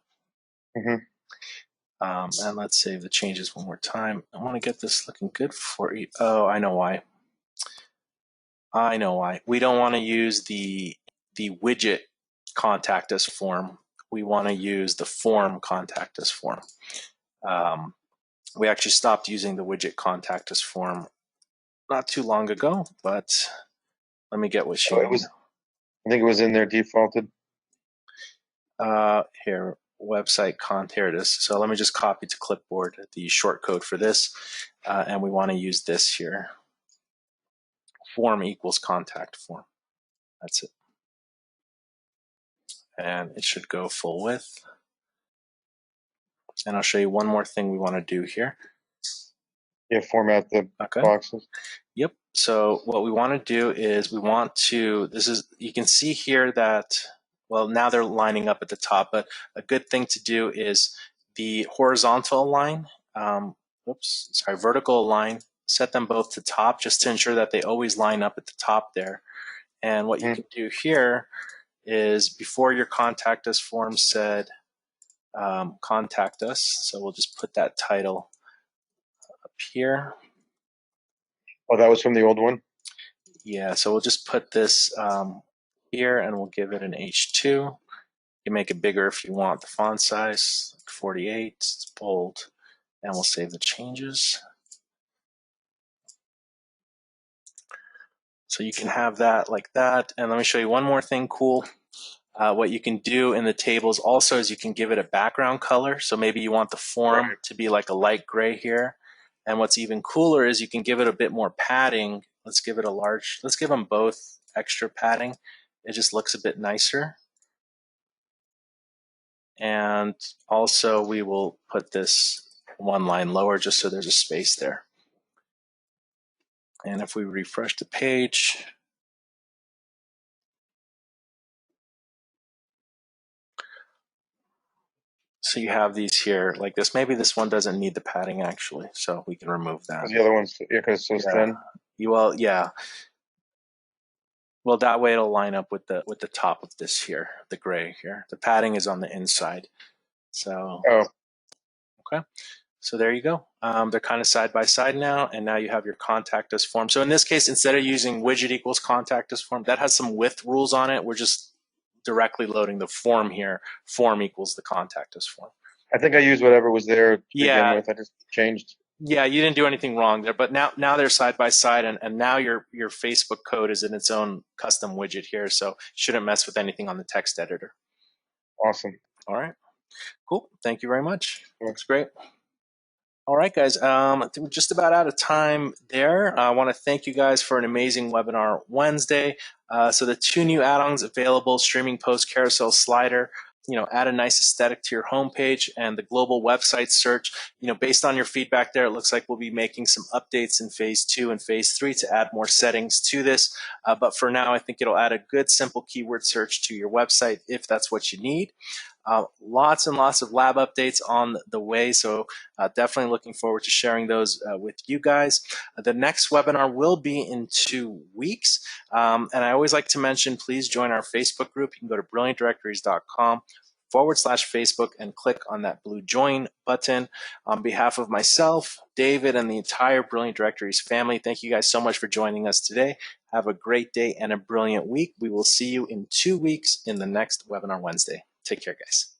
A: And let's save the changes one more time. I want to get this looking good for you. Oh, I know why. We don't want to use the widget contact us form. We want to use the form contact us form. We actually stopped using the widget contact us form not too long ago, but let me get what she.
F: Oh, it was. I think it was in there defaulted.
A: Here, website content. Here it is. So let me just copy to clipboard the short code for this, and we want to use this here. Form equals contact form. That's it. And it should go full width. And I'll show you one more thing we want to do here.
F: Yeah, format the boxes.
A: Yep. So what we want to do is we want to, you can see here that, well, now they're lining up at the top, but a good thing to do is the horizontal line, vertical line, set them both to top just to ensure that they always line up at the top there. And what you can do here is before your contact us form said contact us, so we'll just put that title up here.
F: Oh, that was from the old one?
A: Yeah, so we'll just put this here and we'll give it an H2. You can make it bigger if you want. The font size, 48, it's bold, and we'll save the changes. So you can have that like that. And let me show you one more thing cool. What you can do in the tables also is you can give it a background color. So maybe you want the form to be like a light gray here. And what's even cooler is you can give it a bit more padding. Let's give them both extra padding. It just looks a bit nicer. And also we will put this one line lower just so there's a space there. And if we refresh the page, so you have these here like this. Maybe this one doesn't need the padding actually, so we can remove that.
F: The other one's, yeah, because it's so thin.
A: Well, yeah. Well, that way it'll line up with the top of this here, the gray here. The padding is on the inside. So, okay. So there you go. They're kind of side by side now, and now you have your contact us form. So in this case, instead of using widget equals contact us form, that has some width rules on it. We're just directly loading the form here. Form equals the contact us form.
F: I think I used whatever was there to begin with. I just changed.
A: Yeah, you didn't do anything wrong there, but now they're side by side, and now your Facebook code is in its own custom widget here, so shouldn't mess with anything on the text editor.
F: Awesome.
A: All right, cool. Thank you very much. Looks great. All right, guys. I think we're just about out of time there. I want to thank you guys for an amazing webinar Wednesday. So the 2 new add-ons available: streaming post, carousel slider. Add a nice aesthetic to your homepage, and the global website search. Based on your feedback there, it looks like we'll be making some updates in phase 2 and phase 3 to add more settings to this. But for now, I think it'll add a good, simple keyword search to your website if that's what you need. Lots and lots of lab updates on the way, so definitely looking forward to sharing those with you guys. The next webinar will be in 2 weeks, and I always like to mention, please join our Facebook group. You can go to brilliantdirectories.com/Facebook and click on that blue join button. On behalf of myself, David, and the entire Brilliant Directories family, thank you guys so much for joining us today. Have a great day and a brilliant week. We will see you in 2 weeks in the next webinar Wednesday. Take care, guys.